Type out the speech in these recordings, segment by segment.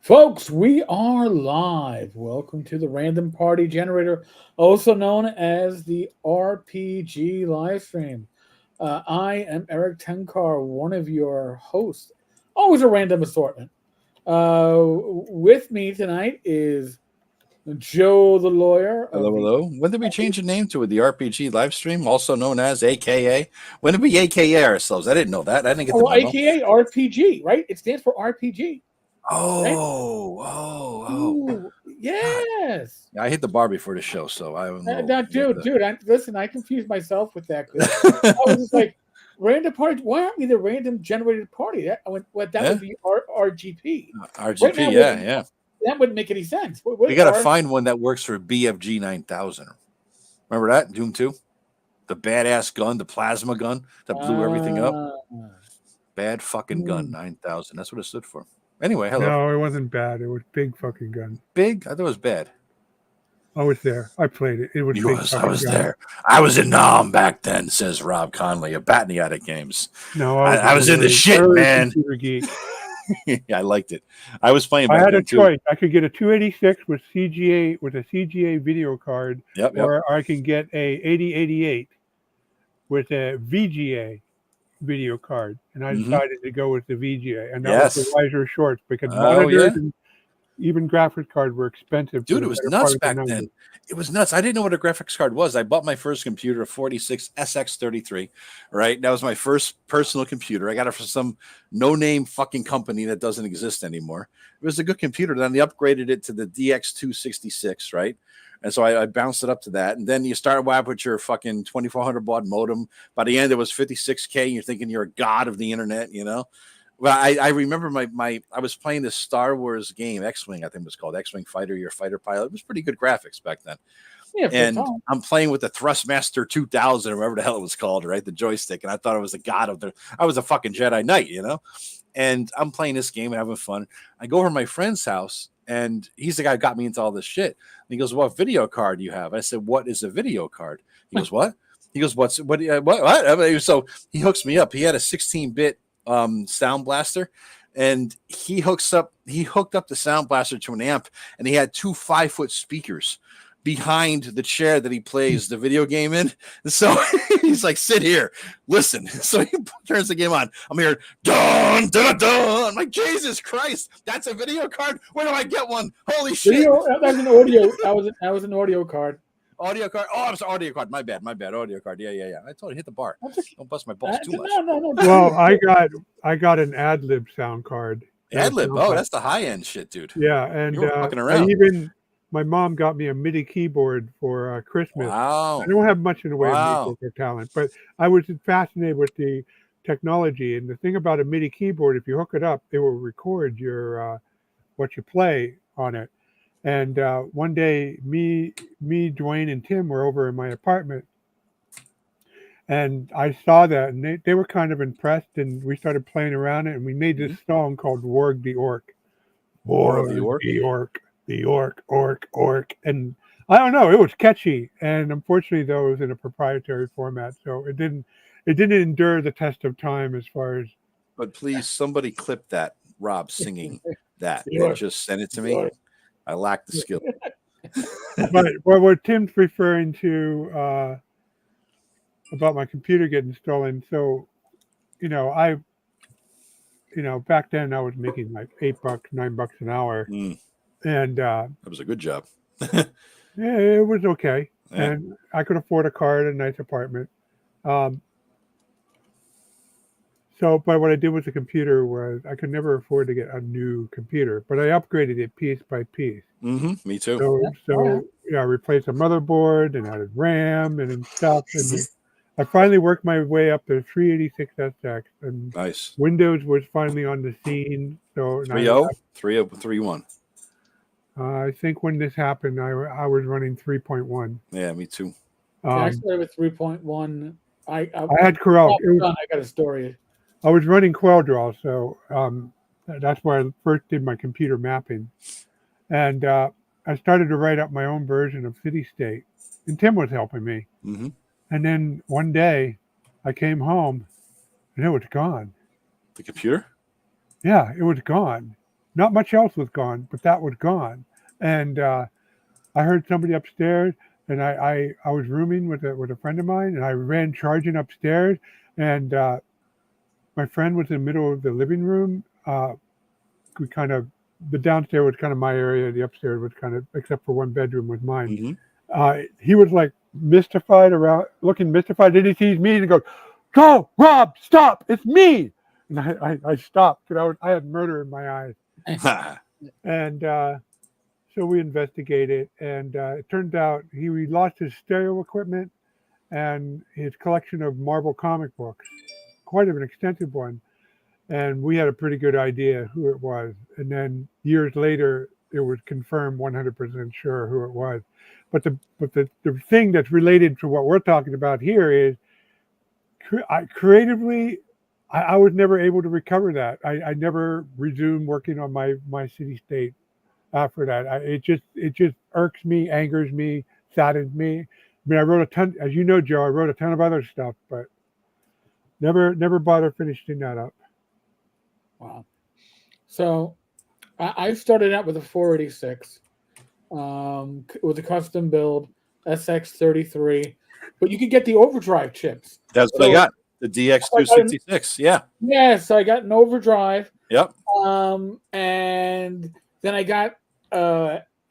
Folks, we are live. Welcome to the Random Party Generator, also known as the RPG live stream. I am Eric Tenkar, one of your hosts. Always a random assortment. With me tonight is Joe the lawyer Hello, of the. hello. When did we change the name to it? The RPG live stream, also known as AKA? When did we AKA ourselves? I didn't know that. I didn't get the Well, memo. AKA RPG, right? It stands for RPG, right? Oh. Ooh, God. yes. I hit the bar before the show, so I don't know. Now, dude, listen, I confused myself with that because I was just like, random party. Why aren't we the random generated party? That that Yeah? would be RGP. Right RGP, now, yeah. that wouldn't make any sense. We got to find one that works for BFG 9000. Remember that? Doom 2? The badass gun, the plasma gun that blew everything up. Bad fucking gun, 9000. That's what it stood for. Anyway, hello. No, it wasn't bad. It was big fucking gun. Big? I thought it was bad. I was there. I played it. It was big. I was there. I was in Nam back then, says Rob Conley of Batniotic Games. No, I was in the shit, man. Geek. Yeah, I liked it. I was playing. I back had a then, choice. I could get a 286 with CGA with a CGA video card, or I can get a 8088 with a VGA video card, and I decided to go with the VGA, and that was the wiser shorts because monitors and even graphics cards were expensive. Dude, it was nuts back then. It was nuts. I didn't know what a graphics card was. I bought my first computer, a 46 SX33, right? That was my first personal computer. I got it from some no-name fucking company that doesn't exist anymore. It was a good computer. Then they upgraded it to the DX266, right? And so I bounced it up to that. And then you start with your fucking 2400 baud modem. By the end, it was 56K, and you're thinking you're a god of the internet, you know? Well, I remember I was playing this Star Wars game, X-Wing, I think it was called X-Wing Fighter, your fighter pilot. It was pretty good graphics back then. Yeah, and I'm playing with the Thrustmaster 2000, or whatever the hell it was called, right? The joystick. And I thought I was a god of I was a fucking Jedi Knight, you know? And I'm playing this game and having fun. I go over to my friend's house, and he's the guy who got me into all this shit. And he goes, "What video card do you have?" I said, "What is a video card?" He goes, "What?" He goes, what? So he hooks me up. He had a 16-bit sound blaster, and he hooked up the sound blaster to an amp, and he had two 5-foot speakers behind the chair that he plays the video game in. And so he's like, "Sit here, listen." So he turns the game on. I'm here, dun dun dun. I'm like, Jesus Christ, that's a video card. Where do I get one? Holy shit! That's an audio. That was an audio card. Audio card. Oh, it's an audio card. My bad. Audio card. Yeah. I told you hit the bar. Don't bust my balls too much. No. Well, I got an ad-lib sound card. Ad-lib. Oh, that's the high-end shit, dude. Yeah, and you were fucking around. My mom got me a MIDI keyboard for Christmas. Wow. I don't have much in the way of music or talent, but I was fascinated with the technology. And the thing about a MIDI keyboard, if you hook it up, it will record your what you play on it. And one day, me, Dwayne, and Tim were over in my apartment, and I saw that, and they were kind of impressed, and we started playing around it, and we made this song called "Warg the Orc." Warg the Orc. And I don't know, it was catchy, and unfortunately, though, it was in a proprietary format, so it didn't endure the test of time as far as. But please, somebody clip that Rob singing that and just send it to me. I lack the skill. But what Tim's referring to about my computer getting stolen. So, back then I was making like $8, $9 an hour. And that was a good job. Yeah, it was okay. Yeah. And I could afford a car and a nice apartment. But what I did with the computer was I could never afford to get a new computer, but I upgraded it piece by piece. Me too. So I replaced a motherboard and added RAM and stuff. And I finally worked my way up to 386SX, and nice. Windows was finally on the scene. So 3.0, 3.1. I think when this happened, I was running 3.1. Yeah, me too. I started with 3.1. I had Corel. I got a story. I was running CorelDRAW, so that's where I first did my computer mapping. And I started to write up my own version of City State, and Tim was helping me. Mm-hmm. And then one day I came home and it was gone. The computer? Yeah, it was gone. not much else was gone, but that was gone. And I heard somebody upstairs, and I was rooming with a friend of mine, and I ran charging upstairs, and my friend was in the middle of the living room. We kind of, the downstairs was kind of my area, the upstairs was kind of, except for one bedroom was mine. He was like mystified around, looking mystified. Then he sees me and he goes, "Go, Rob, stop! It's me!" And I stopped because I had murder in my eyes. And so we investigated, and it turned out he lost his stereo equipment and his collection of Marvel comic books, quite an extensive one. And we had a pretty good idea who it was. And then years later, it was confirmed 100% sure who it was. But the thing that's related to what we're talking about here is creatively, I was never able to recover that. I never resumed working on my city state after that. It just irks me, angers me, saddens me. I mean, I wrote a ton, as you know, Joe, I wrote a ton of other stuff, but never bothered finishing that up. Wow. So I started out with a 486 with a custom build SX33, but you could get the overdrive chips. That's what I got. The DX266. Yeah. Yes, I got an overdrive. Yep. And then I got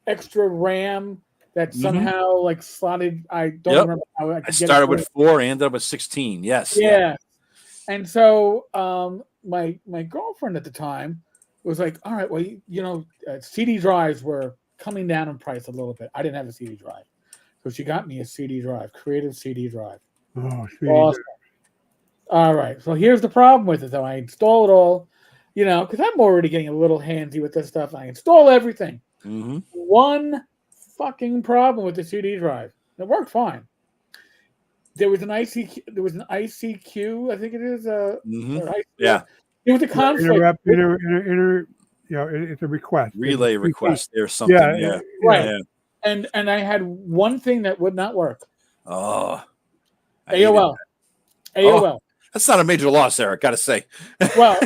extra RAM that somehow like slotted. I don't remember how I could get started with 4 and ended up with 16. Yes. Yeah. And so my girlfriend at the time was like, all right, well, CD drives were coming down in price a little bit. I didn't have a CD drive. So she got me a CD drive, creative CD drive. Oh, awesome. All right. So here's the problem with it, though. I install it all, because I'm already getting a little handsy with this stuff. I install everything. One fucking problem with the CD drive. It worked fine. There was an ICQ. I think it is. Yeah. It was a conflict. It's a request. Relay request. There's something. Yeah. Right. Yeah. And I had one thing that would not work. Oh. AOL. Oh, that's not a major loss, Eric. Got to say. Well,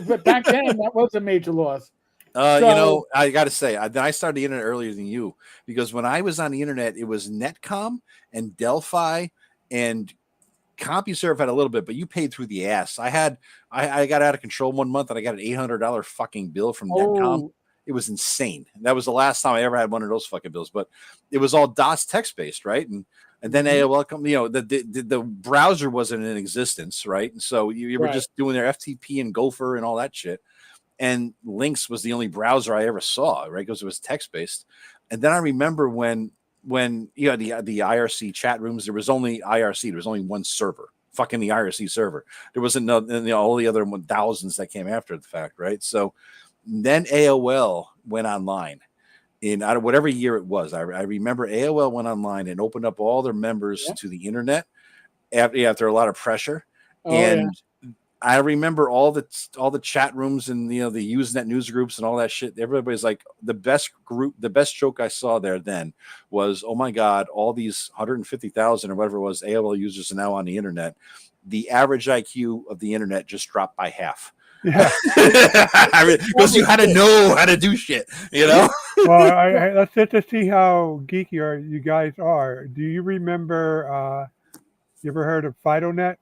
but back then that was a major loss. I got to say, I started the internet earlier than you, because when I was on the internet, it was Netcom and Delphi, and CompuServe had a little bit, but you paid through the ass. I got out of control one month, and I got an $800 fucking bill from Netcom. It was insane. That was the last time I ever had one of those fucking bills, but it was all DOS text based, right? And then AOL, the browser wasn't in existence, right? And so you were just doing their FTP and Gopher and all that shit. And Lynx was the only browser I ever saw, right? Because it was text based. And then I remember when you had the IRC chat rooms, there was only IRC. There was only one server, fucking the IRC server. There wasn't all the other thousands that came after the fact, right? So then AOL went online in whatever year it was. I remember AOL went online and opened up all their members to the internet after a lot of pressure. I remember all the chat rooms and the Usenet news groups and all that shit. Everybody's like, the best joke I saw there then was, oh my God, all these 150,000 or whatever it was AOL users are now on the internet. The average IQ of the internet just dropped by half. Yeah, because you had to know how to do shit, Well, let's just see how geeky you guys are. Do you remember? You ever heard of FidoNet?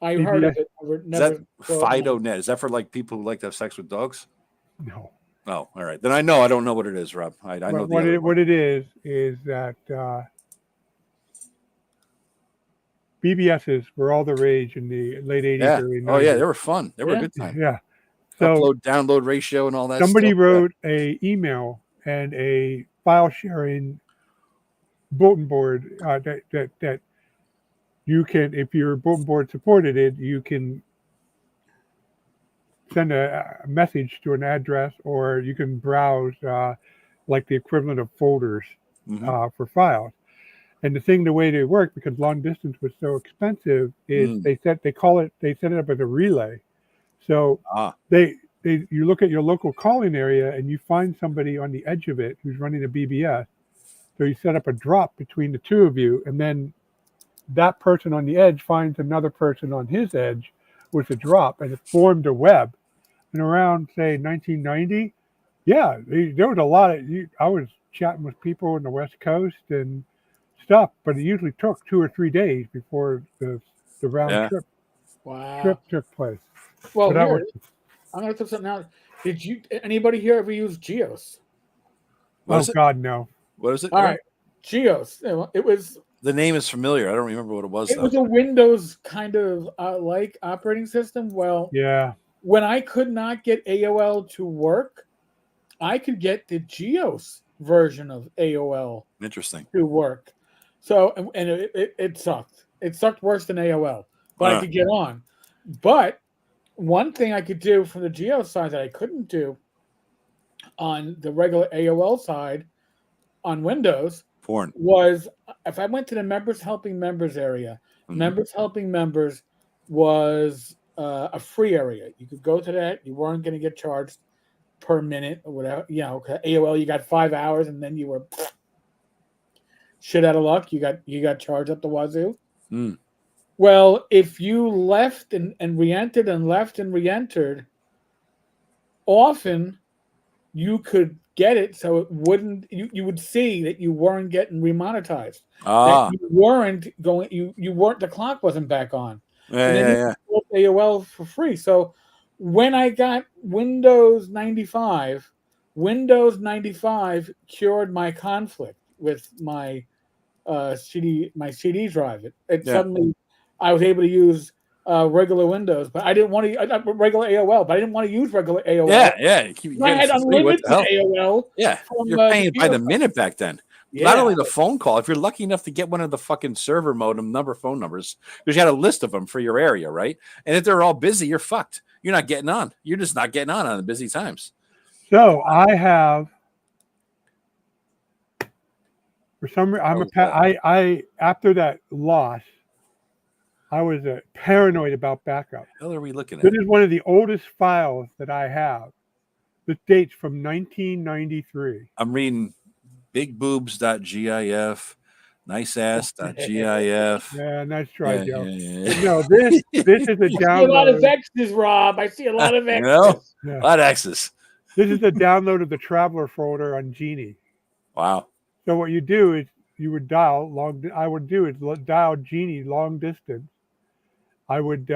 I heard of it. Is that FidoNet? Is that for like people who like to have sex with dogs? No. Oh, all right. Then I don't know what it is, Rob. I know what it is that BBSs were all the rage in the late 80s, early 90s. Oh yeah, they were fun. They were a good time. Yeah. So upload-download ratio and all that. Somebody wrote a email and a file sharing bulletin board that you can, if your bulletin board supported it, you can send a message to an address, or you can browse like the equivalent of folders for files. And the way they work, because long distance was so expensive, is they set it up as a relay. So you look at your local calling area and you find somebody on the edge of it who's running a BBS. So you set up a drop between the two of you, and then that person on the edge finds another person on his edge with a drop, and it formed a web. And around, say, 1990, yeah, there was a lot of. I was chatting with people in the West Coast and stuff, but it usually took 2 or 3 days before the round Yeah. Wow. trip took place. Well, So that here was I'm gonna throw something out. Did anybody here ever use Geos? What is it? God, no. What is it? All right, Geos. It was The name is familiar. I don't remember what it was it though. was a Windows kind of like operating system. Well, Yeah. when I could not get AOL to work, I could get the Geos version of AOL Interesting. to work. So, and it sucked. It sucked worse than AOL, but I could get on. But one thing I could do from the Geo side that I couldn't do on the regular AOL side on Windows Porn. was if I went to the members helping members area, members helping members was a free area. You could go to that. You weren't going to get charged per minute or whatever. You know, AOL, you got 5 hours and then you were shit out of luck. You got charged up the wazoo. Mm. Well, if you left and re-entered and left and re-entered, often you could get it so it wouldn't you would see that you weren't getting remonetized. That you weren't going you weren't the clock wasn't back on. And then you could AOL for free. So when I got Windows 95 cured my conflict with my CD drive. It suddenly I was able to use regular Windows, but I didn't want to regular AOL, but I didn't want to use regular AOL. I had unlimited AOL. Yeah, you're paying by the minute back then. Yeah. Not only the phone call, if you're lucky enough to get one of the fucking server modem phone numbers, because you had a list of them for your area, right? And if they're all busy, you're fucked. You're not getting on. You're just not getting on the busy times. So I have, for some reason, I after that loss, I was paranoid about backup. What the hell are we looking at? This is one of the oldest files that I have. This dates from 1993. I'm reading bigboobs.gif, niceass.gif. Yeah, nice try, Joe. Yeah. No, this is a download. I see a lot of X's, Rob. I see a lot of X's. You know? Yeah. A lot of X's. This is a download of the Traveler folder on Genie. Wow. So what you do is you would dial dial Genie long distance. I would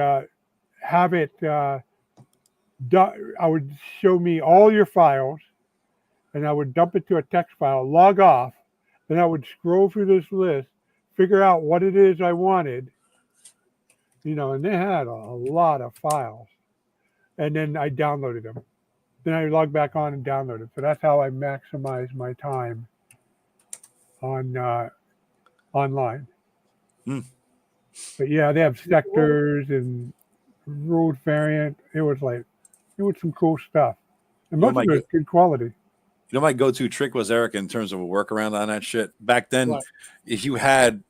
have it. I would show me all your files, and I would dump it to a text file, log off, then I would scroll through this list, figure out what it is I wanted, and they had a lot of files. And then I downloaded them. Then I logged back on and downloaded. So that's how I maximize my time on online. But yeah, they have sectors and road variant. It was some cool stuff. And most of it was good quality. My go-to trick was, Eric, in terms of a workaround on that shit. Back then, if you had,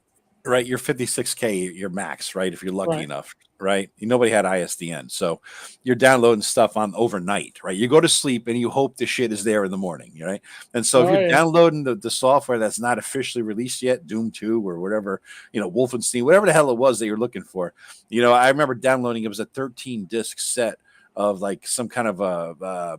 your 56K, your max, right? If you're lucky enough, right? Nobody had ISDN. So you're downloading stuff on overnight, right? You go to sleep and you hope the shit is there in the morning, right? And so if you're downloading the software that's not officially released yet, Doom 2 or whatever, Wolfenstein, whatever the hell it was that you're looking for. I remember downloading, it was a 13-disc set of some kind of a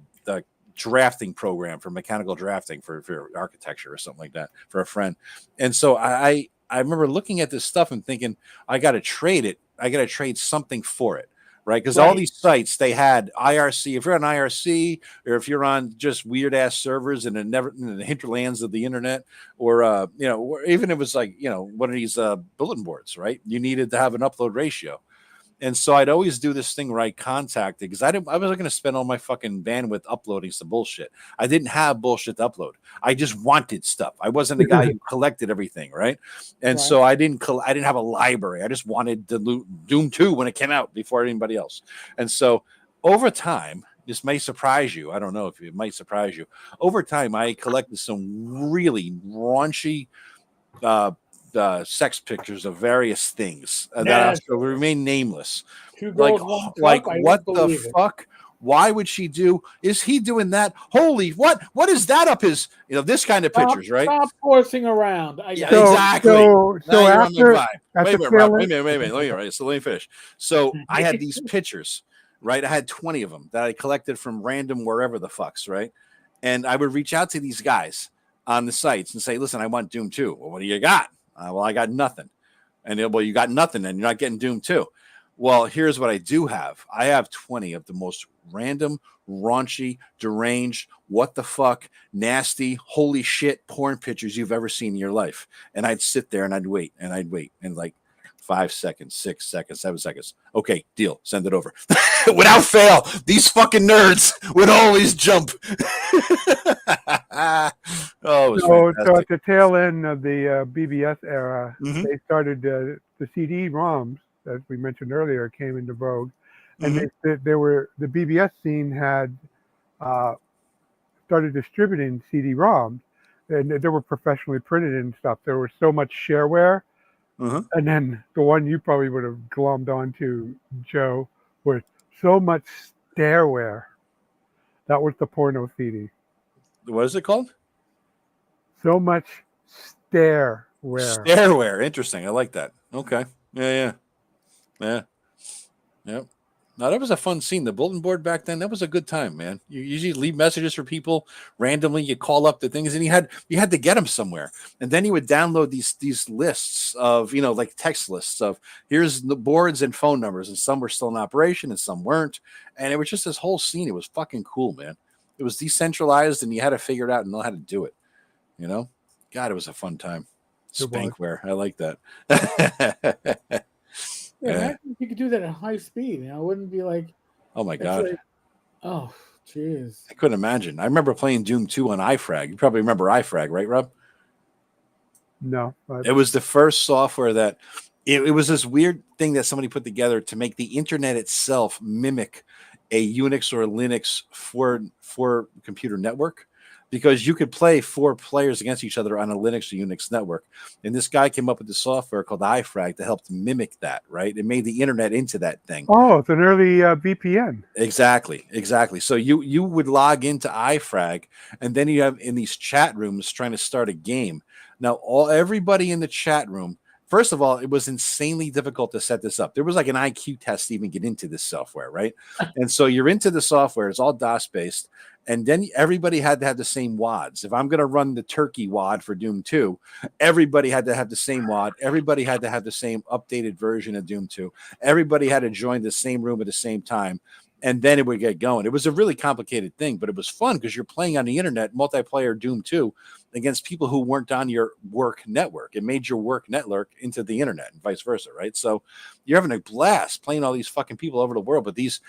drafting program for mechanical drafting for architecture or something like that for a friend. And so I remember looking at this stuff and thinking, I got to trade it. I got to trade something for it, right? Because all these sites, they had IRC. If you're on IRC, or if you're on just weird ass servers in the hinterlands of the internet, or even if it was one of these bulletin boards, right? You needed to have an upload ratio. And so I'd always do this thing where I contacted, because I wasn't going to spend all my fucking bandwidth uploading some bullshit. I didn't have bullshit to upload. I just wanted stuff. I wasn't the guy who collected everything, right? And so I didn't have a library. I just wanted to Doom 2 when it came out before anybody else. And so over time, this may surprise you. I don't know if it might surprise you. Over time, I collected some really raunchy sex pictures of various things that will remain nameless. What the fuck? Why would she do? Is he doing that? Holy what? What is that up his? This kind of pictures, right? Stop horsing around. Exactly. So after wait a minute. Let me finish. So I had these pictures, right? I had 20 of them that I collected from random wherever the fucks, right? And I would reach out to these guys on the sites and say, listen, I want Doom 2. Well, what do you got? Well, I got nothing. And well, you got nothing and you're not getting Doom 2. Well, here's what I do have. I have 20 of the most random, raunchy, deranged, what the fuck, nasty, holy shit porn pictures you've ever seen in your life. And I'd sit there and I'd wait. And like 5 seconds, 6 seconds, 7 seconds. Okay, deal. Send it over. Without fail, these fucking nerds would always jump. So at the tail end of the BBS era, they started the CD-ROMs, as we mentioned earlier, came into vogue, and the BBS scene had started distributing CD-ROMs, and they were professionally printed and stuff. There was so much shareware, and then the one you probably would have glommed onto, Joe, was so much stareware. That was the porno CD. What is it called? So much stareware. Stareware. Interesting. I like that. Okay. Yeah. Now that was a fun scene. The bulletin board back then, that was a good time, man. You usually leave messages for people randomly. You call up the things, and you had to get them somewhere. And then you would download these lists of, like text lists of here's the boards and phone numbers, and some were still in operation and some weren't. And it was just this whole scene. It was fucking cool, man. It was decentralized, and you had to figure it out and know how to do it. God, it was a fun time. Spankware. I like that. Yeah, imagine if you could do that at high speed. It wouldn't be like, oh my God. Like, oh, jeez. I couldn't imagine. I remember playing Doom 2 on iFrag. You probably remember iFrag, right, Rob? No. It was the first software that it was this weird thing that somebody put together to make the internet itself mimic a Unix or a Linux for computer network, because you could play 4 players against each other on a Linux or Unix network. And this guy came up with the software called iFrag to help mimic that, right? It made the internet into that thing. Oh, it's an early VPN. Exactly. So you would log into iFrag, and then you have in these chat rooms trying to start a game. Now, everybody in the chat room, first of all, it was insanely difficult to set this up. There was like an IQ test to even get into this software, right? And so you're into the software. It's all DOS-based. And then everybody had to have the same WADs. If I'm going to run the turkey WAD for Doom 2, everybody had to have the same WAD. Everybody had to have the same updated version of Doom 2. Everybody had to join the same room at the same time. And then it would get going. It was a really complicated thing, but it was fun because you're playing on the internet, multiplayer Doom 2, against people who weren't on your work network. It made your work network into the internet and vice versa, right? So you're having a blast playing all these fucking people over the world. But these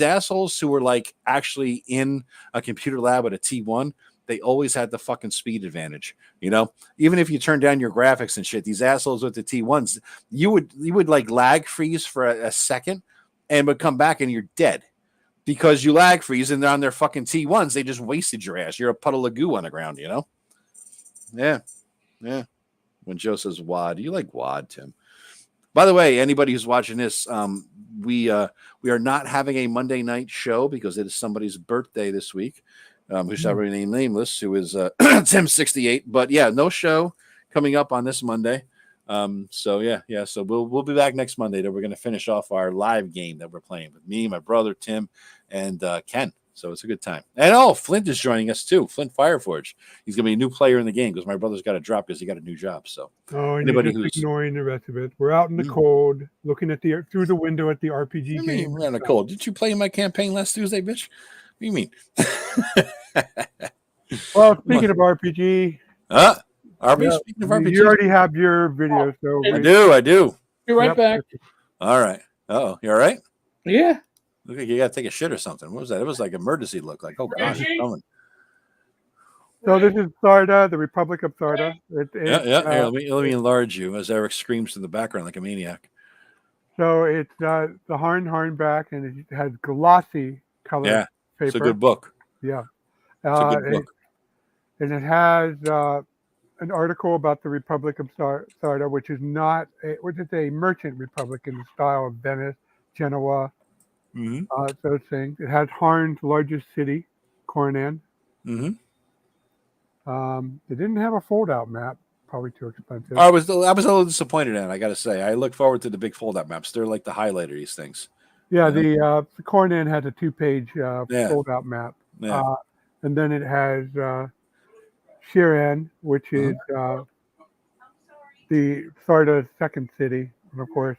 assholes who were like actually in a computer lab at a T1, they always had the fucking speed advantage. Even if you turn down your graphics and shit, these assholes with the T1s, you would like lag freeze for a second and would come back and you're dead because you lag freeze and they're on their fucking T1s. They just wasted your ass. You're a puddle of goo on the ground, Yeah. When Joe says WAD, do you like WAD, Tim? By the way, anybody who's watching this, we are not having a Monday night show because it is somebody's birthday this week, who shall remain nameless, who is Tim68. But yeah, no show coming up on this Monday. So we'll be back next Monday. That we're going to finish off our live game that we're playing with me, my brother Tim, and Ken. So it's a good time. And Flint is joining us too. Flint Fireforge. He's going to be a new player in the game because my brother's got to drop because he got a new job. So anybody who's ignoring the rest of it, we're out in the cold, looking at through the window at the RPG game. We're in the cold. Did you play in my campaign last Tuesday, bitch? What do you mean? Well, speaking of RPG, speaking of RPG, you already have your video, so I do. Be right back. All right. Oh, you all right? Yeah. Look like you got to take a shit or something. What was that? It was like emergency look. Like, oh gosh, it's coming. So this is Sarda, the Republic of Sarda. Here, let me enlarge you as Eric screams in the background like a maniac. So it's the Harn back, and it has glossy color paper. It's a good book. Yeah. It's a good book. And it has an article about the Republic of Sarda, which is a merchant republic in the style of Venice, Genoa, those things. It has Harn's largest city, Coronan. They didn't have a fold-out map. Probably too expensive. I was a little disappointed in it, I got to say. I look forward to the big fold-out maps. They're like the highlight of these things. Yeah, the corn end has a 2-page Yeah. fold-out map. Yeah. And then it has shear end, which is the Florida's second city, and of course,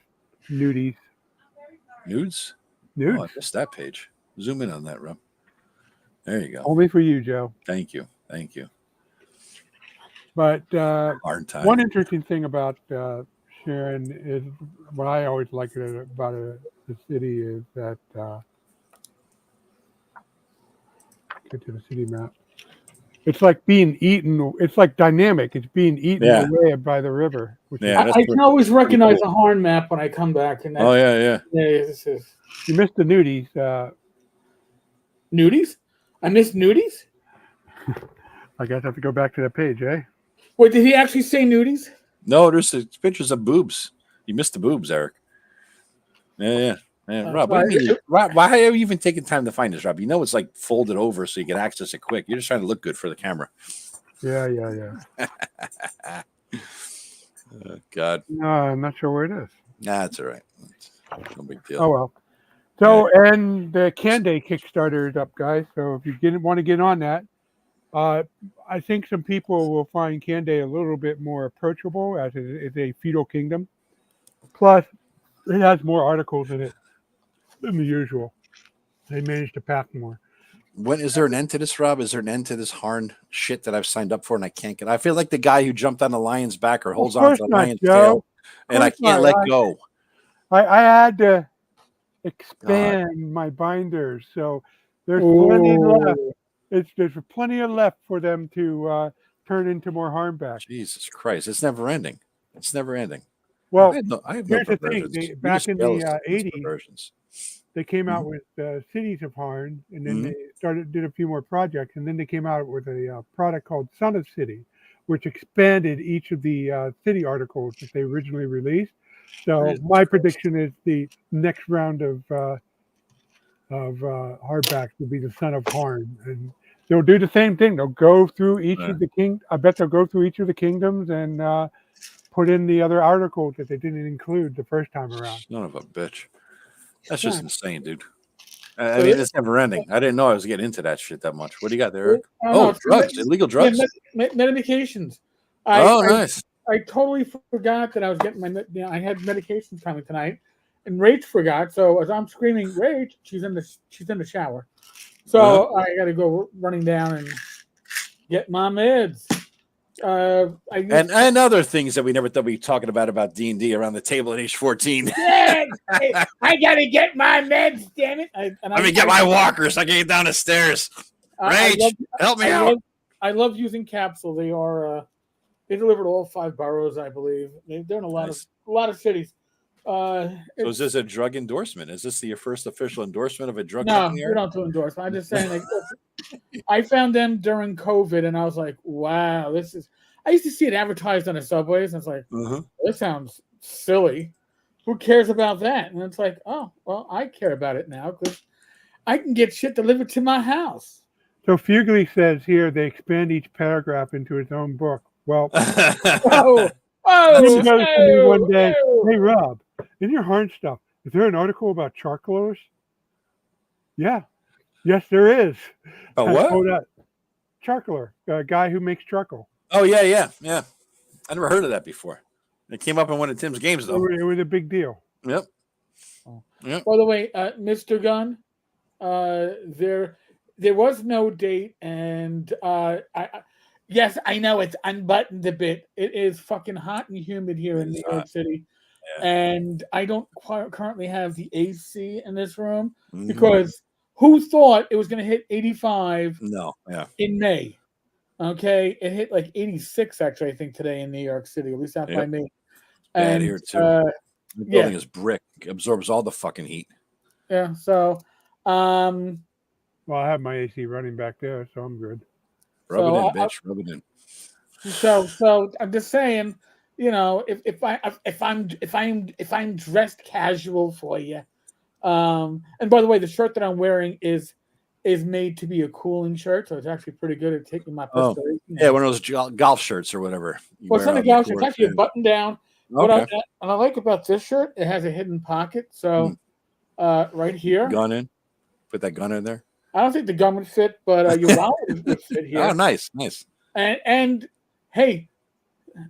nudies. Nudes? Nudes. Oh, I missed that page. Zoom in on that, Rob. There you go. Only for you, Joe. Thank you. Thank you. But Hard time. one interesting thing about Sharon is what I always like about the city is that get to the city map. It's like being eaten. It's like dynamic. It's being eaten away by the river. I can always recognize a Harn map when I come back. And yeah. This is... You missed the nudies. Nudies? I missed nudies? I guess I have to go back to that page, eh? Wait, did he actually say nudies? No, there's pictures of boobs. You missed the boobs, Eric. Yeah. Rob, what do you mean? Why are you even taking time to find this, Rob? You know it's like folded over so you can access it quick. You're just trying to look good for the camera. Yeah. Oh, God. No, I'm not sure where it is. Nah, that's all right. No big deal. Oh, well. So, and the Canday Kickstarter is up, guys. So if you want to get on that, I think some people will find Canday a little bit more approachable as it is a feudal kingdom. Plus, it has more articles in it than the usual. They managed to pack more. When is there an end to this, Rob? Is there an end to this Harn shit that I've signed up for and I can't get? I feel like the guy who jumped on the lion's back or holds on to the lion's tail, and I can't let go. I had to expand my binders, so there's plenty left. There's plenty of left for them to turn into more hardback. Jesus Christ, it's never ending. It's never ending. Well, I have here's no the thing. Back in the 80s, they came out with Cities of Harn, and then they did a few more projects, and then they came out with a product called Son of City, which expanded each of the city articles that they originally released. So my prediction is the next round of hardbacks will be the Son of Harn, and they'll do the same thing. They'll go through each of the I bet they'll go through each of the kingdoms and put in the other articles that they didn't include the first time around. Son of a bitch. That's just insane, dude. I mean, it's never ending. I didn't know I was getting into that shit that much. What do you got there, Eric? Drugs, illegal drugs. Yeah, medications. Nice. I totally forgot that I was getting I had medications coming tonight, and Rach forgot. So as I'm screaming, Rach, she's in the shower. So I got to go running down and get my meds. And other things that we never thought we'd be talking about D&D around the table at age 14. Yeah, I gotta get my meds, damn it! Let me get my walkers. I can get down the stairs. Rage, help me out. I love using capsule. They are they delivered all 5 boroughs, I believe. They're in a lot of cities. So is this a drug endorsement? Is this your first official endorsement of a drug company? No, we don't do endorsement. I'm just saying, like, I found them during COVID, and I was like, wow, this is... I used to see it advertised on the subways, and it's like, this sounds silly. Who cares about that? And it's like, oh, well, I care about it now, because I can get shit delivered to my house. So Fugly says here they expand each paragraph into its own book. Well, one day, hey, Rob, in your Harn stuff, is there an article about charcoalers? Yeah. Yes, there is. Oh, what? Charcoaler, a guy who makes charcoal. Oh, yeah. I never heard of that before. It came up in one of Tim's games, though. It was a big deal. Yep. By the way, Mr. Gunn, there was no date, and yes, I know it's unbuttoned a bit. It is fucking hot and humid here in New York City. Yeah. And I don't currently have the AC in this room because who thought it was going to hit 85 in May? Okay, it hit like 86 actually, I think, today in New York City, at least out by me. Bad here too. The building is brick, absorbs all the fucking heat. Yeah, so well, I have my AC running back there, so I'm good. Rub it in, bitch. Rub it in. So I'm just saying, you know, if I'm dressed casual for you, and by the way, the shirt that I'm wearing is made to be a cooling shirt, so it's actually pretty good at taking my perspiration. Yeah, one of those golf shirts or whatever. Well, it's not a golf shirt; it's actually a button down. Okay. What I like about this shirt, it has a hidden pocket, so right here. Gun in. Put that gun in there. I don't think the gun would fit, but your wallet would fit here. Oh, nice. And hey,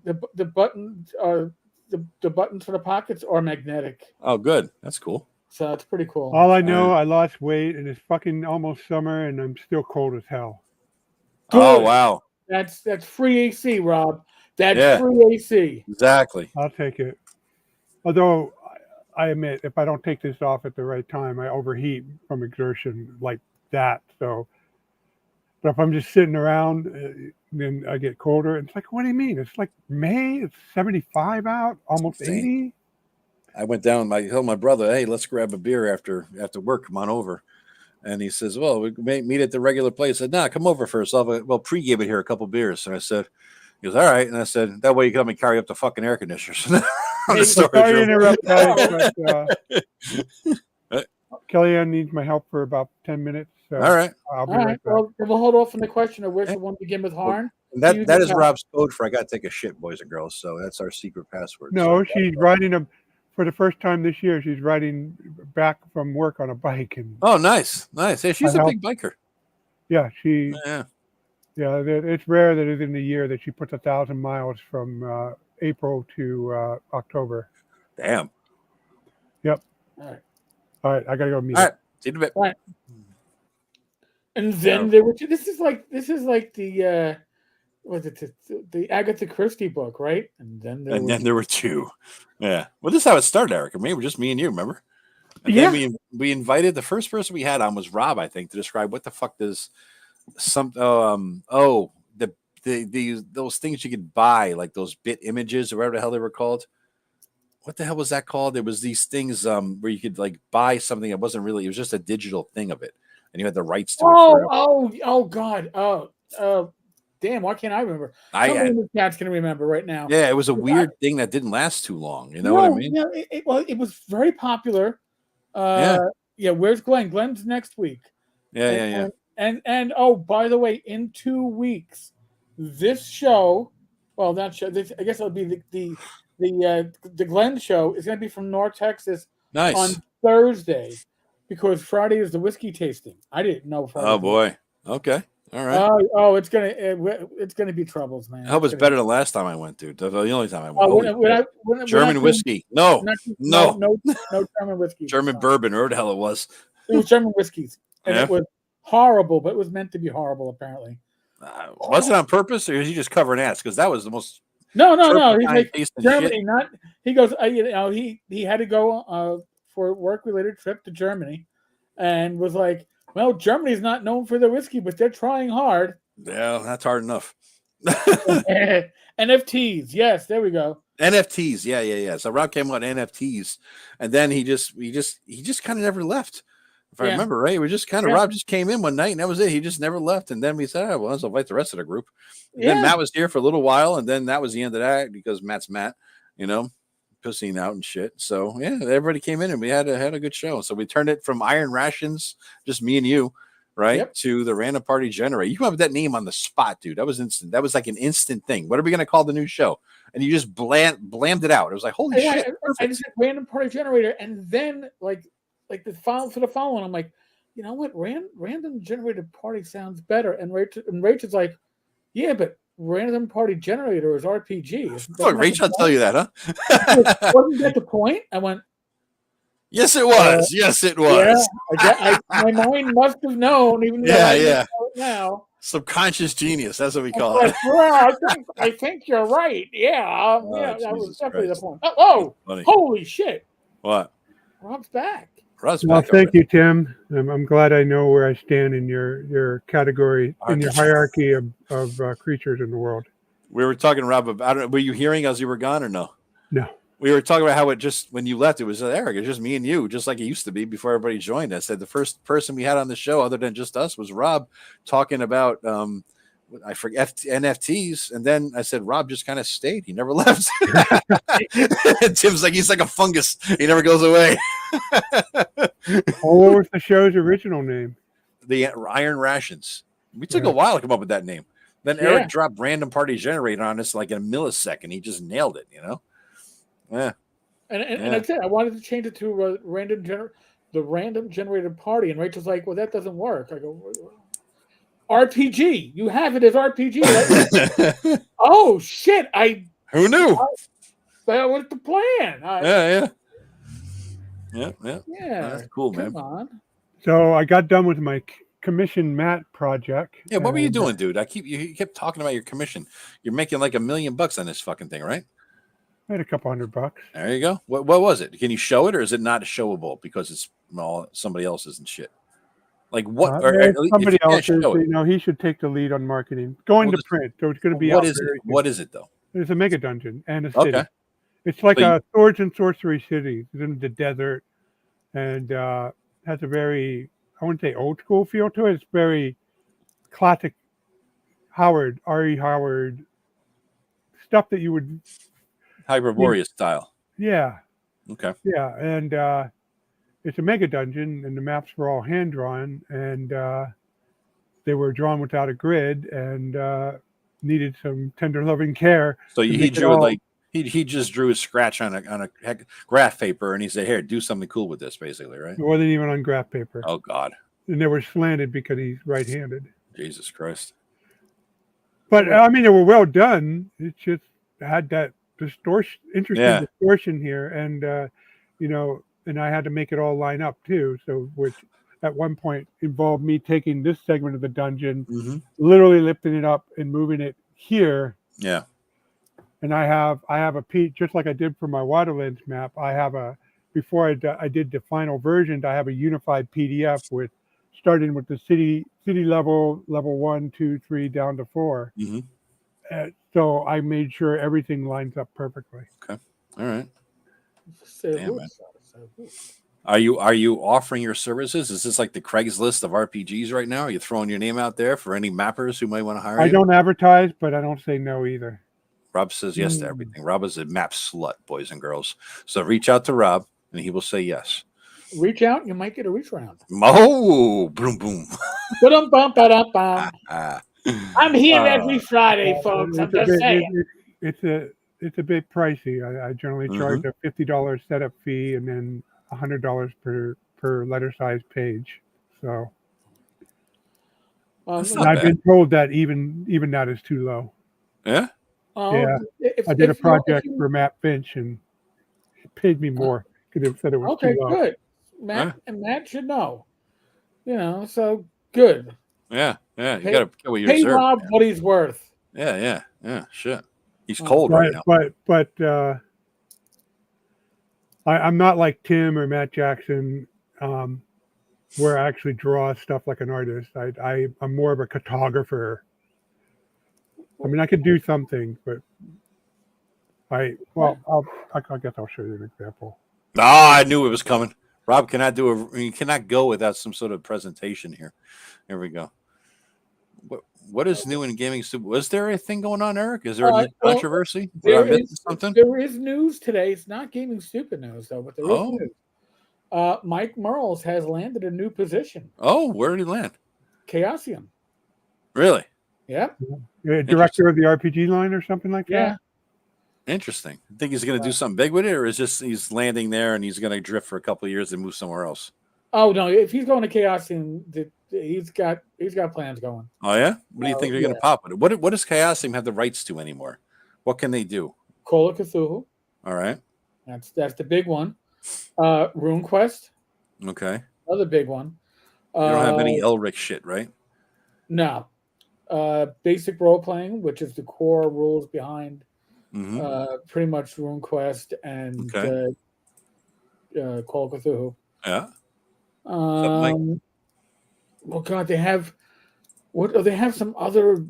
the buttons are the buttons for the pockets are magnetic. Oh, good. That's cool. So that's pretty cool. All I know, I lost weight, and it's fucking almost summer, and I'm still cold as hell. Good. Oh, wow. That's free AC, Rob. That's free AC. Exactly. I'll take it. Although I admit, if I don't take this off at the right time, I overheat from exertion like that. So, but if I'm just sitting around, then I get colder. It's like, what do you mean? It's like May. It's 75 out, almost 80. I went down. I told my brother, "Hey, let's grab a beer after work. Come on over." And he says, "Well, we may meet at the regular place." I said, "Nah, come over first. I'll pregame it here, a couple beers." And I said, "He goes, all right." And I said, "That way you come and carry up the fucking air conditioners." Sorry to interrupt, guys, but Kellyanne needs my help for about 10 minutes. So all right. I'll be right back. Well, we'll hold off on the question of where's the one begin with Harn. And that is Rob's code for I got to take a shit, boys and girls. So that's our secret password. No, she's riding for the first time this year. She's riding back from work on a bike. And oh, nice. Hey, she's a big biker. Yeah, Yeah. It's rare that in the year that she puts 1,000 miles from April to October. Damn. Yep. All right. I gotta go meet. All right. See you in a bit. All right. And then there were this is like the the Agatha Christie book, right? And then there were two. Yeah. Well, this is how it started, Eric. I mean, it was just me and you, remember? And then we invited the first person we had on was Rob, I think, to describe what the fuck does those things you could buy, like those bit images or whatever the hell they were called. What the hell was that called? There was these things where you could like buy something that wasn't really, it was just a digital thing of it. And you had the rights to it. Oh God. Oh, damn, why can't I remember? Somebody in the chat's gonna remember right now. Yeah, it was a weird thing that didn't last too long. You know what I mean? Yeah, it was very popular. Where's Glenn? Glenn's next week. Yeah. And oh, by the way, in 2 weeks, this show, well, that show, I guess it'll be the Glenn show is going to be from North Texas on Thursday, because Friday is the whiskey tasting. I didn't know Friday. Oh boy. Okay. All right. It's gonna be troubles, man. I hope it's better than last time I went, dude. The only time I went. German whiskey. No German whiskey. German bourbon, or whatever the hell it was. It was German whiskeys, and it was horrible, but it was meant to be horrible, apparently. Was it on purpose, or is he just covering ass? Because that was the most. No. He's like Germany. Not. He goes. He had to go for a work-related trip to Germany, and was like, well, Germany's not known for their whiskey, but they're trying hard. Yeah, that's hard enough. NFTs, yes, there we go. NFTs, yeah. So Rob came on NFTs, and then he just kind of never left. If I remember right, we just kind of Rob just came in one night, and that was it. He just never left, and then we said, "Oh, well, let's invite the rest of the group." And then Matt was here for a little while, and then that was the end of that because Matt's Matt, pissing out and shit. So yeah, everybody came in, and we had a good show. So we turned it from Iron Rations, just me and you, right, to the Random Party Generator. You come up with that name on the spot, dude. That was instant. That was like an instant thing. What are we gonna call the new show? And you just blammed it out. It was like, holy shit! I just said Random Party Generator, and then like the file for the following, I'm like, you know what? Random Generator Party sounds better. And Rachel's like, yeah, but Random Party Generator is RPG. Fuck, Rachel, I'll tell you that, huh? Wasn't that the point? I went, yes, it was. Yes, it was. Yeah, my mind must have known, even though I don't know it now. Subconscious genius. That's what we call it. Well, I think you're right. Yeah. That was definitely the point. Oh, holy shit. What? Rob's back. Well, thank you, Tim. I'm glad I know where I stand in your category, in your hierarchy of creatures in the world. We were talking, Rob, about, were you hearing as you were gone or no? No. We were talking about how it just, when you left, it was Eric. It was just me and you, just like it used to be before everybody joined us. Said the first person we had on the show, other than just us, was Rob talking about, I forget, NFTs. And then I said, Rob just kind of stayed. He never left. Tim's like, he's like a fungus. He never goes away. What was the show's original name? The Iron Rations. We took a while to come up with that name. Then Eric dropped Random Party Generator on us like in a millisecond. He just nailed it, Yeah. And I said I wanted to change it to Random Generator. the random generated party, and Rachel's like, "Well, that doesn't work." I go, "RPG, you have it as RPG." Oh shit! Who knew? That was the plan. Yeah. That's cool, man. Come on. So I got done with my commission mat project. Yeah, what were you doing, dude? You kept talking about your commission. You're making like $1 million on this fucking thing, right? I had a couple $100. There you go. What was it? Can you show it, or is it not showable because it's all somebody else's and shit? Like what? Somebody else's. You know, he should take the lead on marketing. Going to print, so it's going to be. What is it? What is it though? It's a mega dungeon and a city. Okay. It's like a swords and sorcery city. It's in the desert, and has a very, I wouldn't say old school feel to it. It's very classic R.E. Howard stuff that you would. Hyperborea style. Yeah. Okay. Yeah, and it's a mega dungeon, and the maps were all hand drawn, and they were drawn without a grid, and needed some tender loving care. So he drew he just drew a scratch on a graph paper, and he said, "Here, do something cool with this," basically, right? It wasn't even on graph paper. Oh God. And they were slanted because he's right-handed. Jesus Christ. But I mean, they were well done. It just had that interesting distortion here, and you know, and I had to make it all line up too. So, which at one point involved me taking this segment of the dungeon, literally lifting it up and moving it here. Yeah. And I have a piece, just like I did for my Waterlands map. I have before I did the final version, I have a unified PDF with starting with the city level 1, 2, 3 down to 4. So I made sure everything lines up perfectly. Okay. All right. Damn, man. Are you offering your services? Is this like the Craigslist of RPGs right now? Are you throwing your name out there for any mappers who might want to hire you? I don't advertise, but I don't say no either. Rob says yes to everything. Rob is a map slut, boys and girls. So reach out to Rob, and he will say yes. Reach out, you might get a reach around. Oh, boom, boom. I'm here every Friday, folks. I'm just saying. It's a bit pricey. I generally charge a $50 setup fee and then $100 per letter size page. So I've been told that even that is too low. Yeah. Yeah. I did a project for Matt Finch and it paid me more because it said it was too low. Okay, good. Matt should know. You know, so good. Yeah. You got to get what you deserve. Pay Rob what he's worth. Yeah. Shit. He's cold right now. But I'm not like Tim or Matt Jackson, where I actually draw stuff like an artist. I'm more of a cartographer. I mean, I could do something, but I guess I'll show you an example. I knew it was coming. Rob cannot you cannot go without some sort of presentation here. Here we go. What is new in gaming? Was there a thing going on, Eric? Is there a controversy? There is news today. It's not gaming stupid news though, but there is news. Mike Merles has landed a new position. Oh, where did he land? Chaosium. Really? Yep. Director of the RPG line or something like that? Yeah. Interesting. Think he's going to do something big with it, or is just he's landing there and he's going to drift for a couple of years and move somewhere else? Oh no! If he's going to Chaosium, he's got plans going. Oh yeah. What do you think they're going to pop with it? What does Chaosium have the rights to anymore? What can they do? Call of Cthulhu. All right. That's the big one. RuneQuest. Okay. Another big one. You don't have any Elric shit, right? No. Basic role playing, which is the core rules behind pretty much RuneQuest and Call of Cthulhu. Yeah. Well, God, they have some other.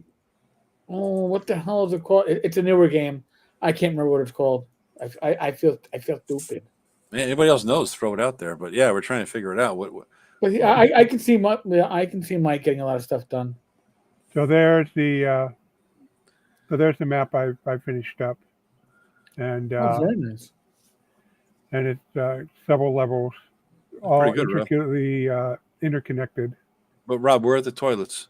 Oh, what the hell is it called? It's a newer game. I can't remember what it's called. I feel stupid. Man, anybody else knows? Throw it out there. But yeah, we're trying to figure it out. What? But yeah, I can see Mike getting a lot of stuff done. So there's the map I finished up, and very nice. And it's several levels, all intricately interconnected. But Rob, where are the toilets?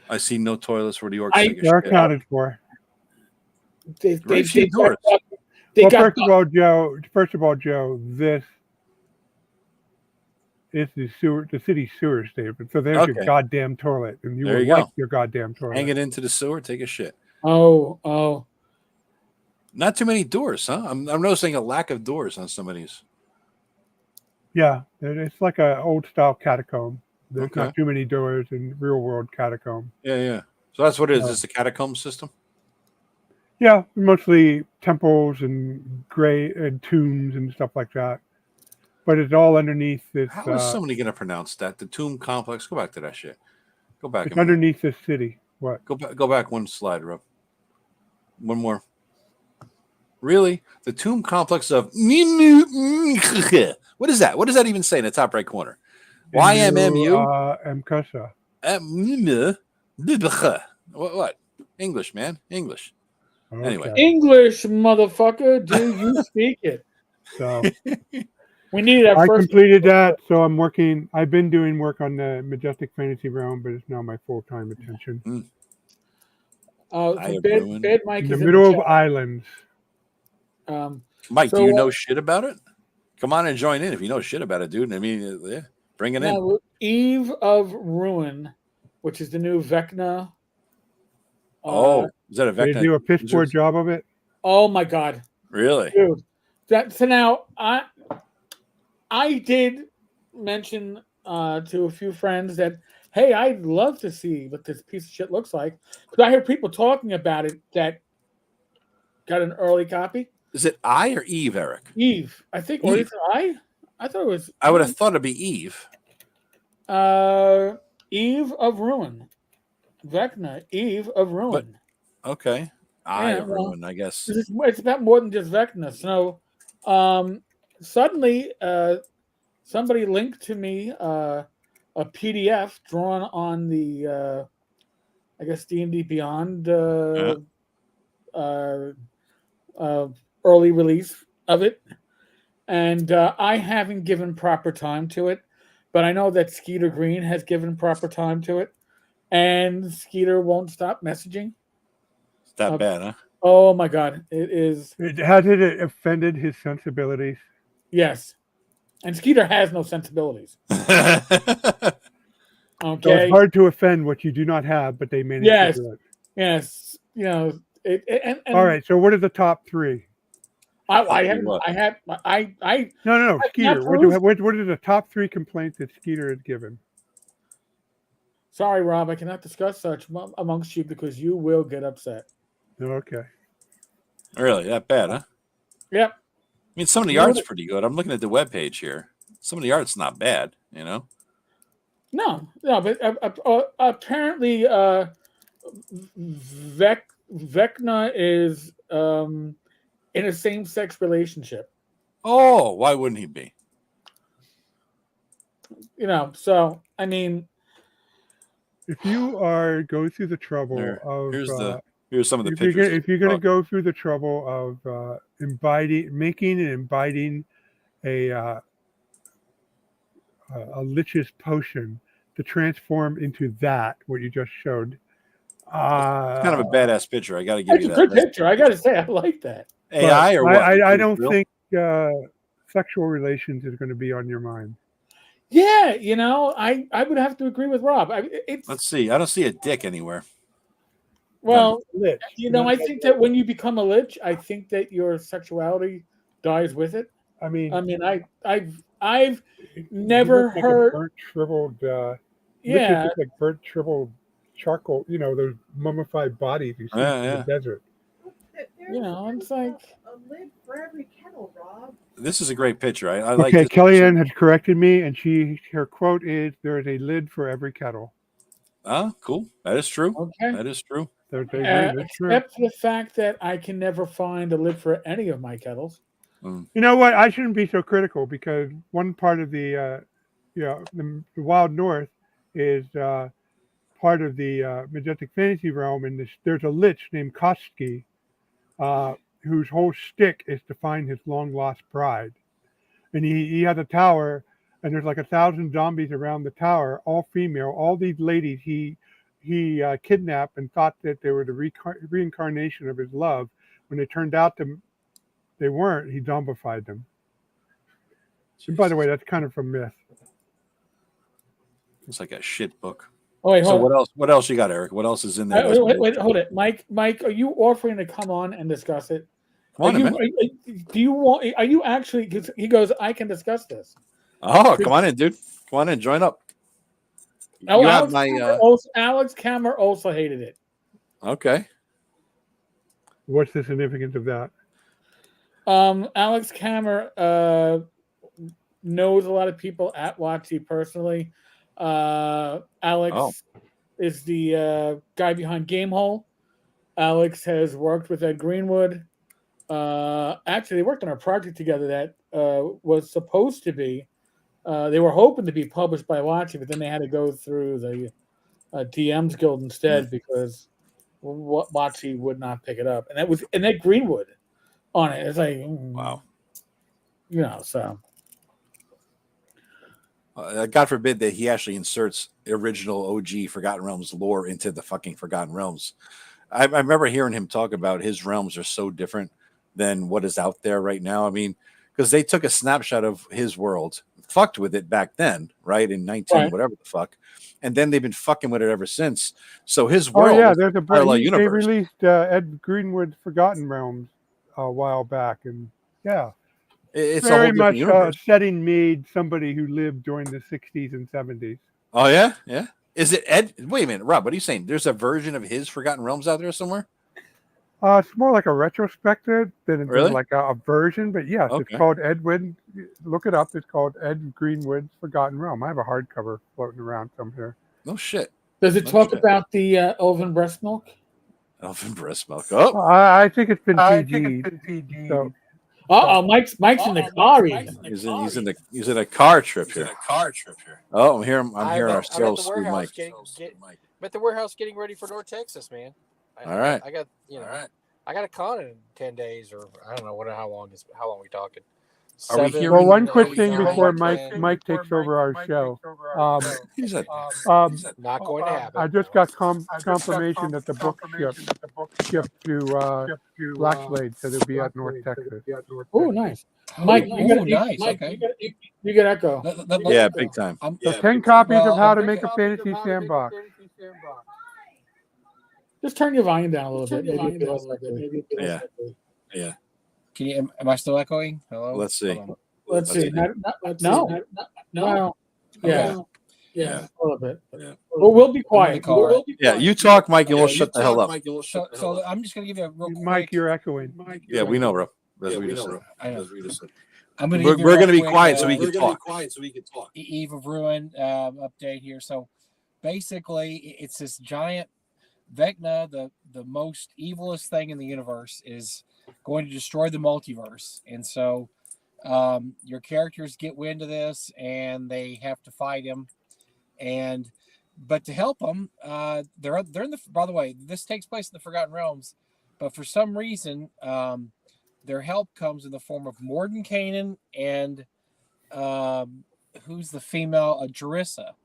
I see no toilets where the orcs. They're accounted for. First of all, Joe, this It's the city sewer statement. So there's your Okay. goddamn toilet, and you There would you like go. your goddamn toilet. Hang it into the sewer, take a shit. Oh. Not too many doors, huh? I'm noticing a lack of doors on some of these. Yeah, it's like an old style catacomb. There's Okay. not too many doors in real world catacomb. Yeah. So that's what it is. It's a catacomb system. Yeah, mostly temples and tombs and stuff like that. But it's all underneath this. How is somebody going to pronounce that? The tomb complex. Go back to that shit. Go back. It's underneath this city. What? Go back one slide, Rob. One more. Really? The tomb complex of what is that? What does that even say in the top right corner? YMMU. Mkasa. What? English, man. English. Okay. Anyway. English, motherfucker. Do you speak it? So we need that. I completed that, so I'm working. I've been doing work on the Majestic Fantasy Realm, but it's now my full-time attention. So Bed Mike in is the middle of islands. Mike, do you know shit about it? Come on and join in if you know shit about it, dude. I mean, yeah, bring it in. Eve of Ruin, which is the new Vecna. Is that a Vecna? They do a piss poor job of it. Oh my god! Really, dude? So now I did mention to a few friends that, hey, I'd love to see what this piece of shit looks like, because I hear people talking about it that got an early copy. Is it I or Eve, Eric? Eve, I think. Or is it I? I thought it was. I would have thought it'd be Eve. Eve of Ruin. Vecna, Eve of Ruin. Okay. Of Ruin, I guess. It's about more than just Vecna. So suddenly somebody linked to me a PDF drawn on the I guess D&D Beyond early release of it. And I haven't given proper time to it, but I know that Skeeter Green has given proper time to it, and Skeeter won't stop messaging. It's that bad, huh? Oh my god, it is. Has it offended his sensibilities? Yes, and Skeeter has no sensibilities. Okay, so it's hard to offend what you do not have, but they manage to do it. Yes, you know. And all right. So what are the top three? No, Skeeter. What are the top three complaints that Skeeter has given? Sorry, Rob, I cannot discuss such amongst you because you will get upset. Okay. Really, that bad, huh? Yep. I mean, some of the art's pretty good. I'm looking at the webpage here. Some of the art's not bad, you know? No, but apparently Vecna is in a same-sex relationship. Oh, why wouldn't he be? You know, so, I mean... If you go through the trouble of... Here's some of the pictures. If you're going to go through the trouble of making and imbibing a lich's potion to transform into what you just showed. It's kind of a badass picture. I got to give you that. It's a good picture. I got to say, I like that. AI or what? I don't think sexual relations is going to be on your mind. Yeah, you know, I would have to agree with Rob. Let's see. I don't see a dick anywhere. Well, you know, I think that when you become a lich, I think that your sexuality dies with it. I mean, I've never heard burnt, shriveled. Like burnt, shriveled charcoal. You know, those mummified bodies you see in the desert. You know, it's like a lid for every kettle, Rob. This is a great picture. I like. Okay, Kellyanne has corrected me, and her quote is, "There is a lid for every kettle." Ah, cool. That is true. Okay, that is true. Except for the fact that I can never find a lid for any of my kettles. You know what? I shouldn't be so critical, because one part of the Wild North is part of the Majestic Fantasy Realm, and there's a lich named Koski, whose whole shtick is to find his long lost bride, and he has a tower, and there's like 1,000 zombies around the tower, all female. All these ladies he kidnapped and thought that they were the reincarnation of his love. When it turned out they weren't, he zombified them. And by the way, that's kind of a myth. It's like a shit book. Oh wait, So hold what else? What else you got, Eric? What else is in there? wait, hold it, Mike. Mike, are you offering to come on and discuss it? Come on, man. Do you want? Are you actually? Because he goes, I can discuss this. Oh, come on in, dude. Come on in. Join up. Oh, You Alex, have my. Alex Kammer also hated it. Okay. What's the significance of that? Alex Kammer knows a lot of people at WotC personally. Alex is the guy behind Gamehole. Alex has worked with Ed Greenwood. Actually, they worked on a project together that was supposed to be. They were hoping to be published by WotC, but then they had to go through the DMs Guild instead because WotC would not pick it up, and that was Ed Greenwood on it. It's like, wow, so. God forbid that he actually inserts original OG Forgotten Realms lore into the fucking Forgotten Realms. I remember hearing him talk about his realms are so different than what is out there right now. I mean, because they took a snapshot of his world, fucked with it back then, right? In 19, whatever the fuck. And then they've been fucking with it ever since. So his world there's a parallel universe. They released Ed Greenwood's Forgotten Realms a while back. And it's very a whole much setting made somebody who lived during the 60s and 70s. Oh, yeah? Yeah. Is it Ed? Wait a minute, Rob, what are you saying? There's a version of his Forgotten Realms out there somewhere? It's more like a retrospective than Really? like a version, but yes, Okay. It's called Edwin. Look it up. It's called Ed Greenwood's Forgotten Realm. I have a hardcover floating around somewhere. No shit. Does it talk about the elven breast milk? Elven breast milk. Oh, I think it's been PG. So. Mike's in the car. He's in a car trip here. Oh, I'm hearing ourselves through Mike. I'm at the warehouse getting ready for North Texas, man. All right. I got I got a con in 10 days, or I don't know how long we talking. Are we hearing? Well, one quick thing before Mike takes over our show. He's not going to happen. I just got confirmation that the book shipped to Blackblade, so they'll be at North Texas. Oh, nice. Mike, nice. You got echo. Yeah, big time. So 10 copies of How to Make a Fantasy Sandbox. Just turn your volume down a little bit. Yeah. Can you? Am I still echoing? Hello. Let's see. Let's see. No. Yeah. A little bit. Yeah. Well, we'll be quiet. Yeah, you talk, Mike, and we'll shut the hell up. So I'm just going to give you a real quick. Mike, you're echoing. Yeah, we know, bro. That's what we just said. We're going to be quiet so we can talk. Eve of Ruin update here. So basically, it's this giant Vecna, the most evilest thing in the universe, is going to destroy the multiverse. And so your characters get wind of this and they have to fight him. But to help them, they're in the, by the way, this takes place in the Forgotten Realms, but for some reason, their help comes in the form of Mordenkainen and who's the female, Jarissa.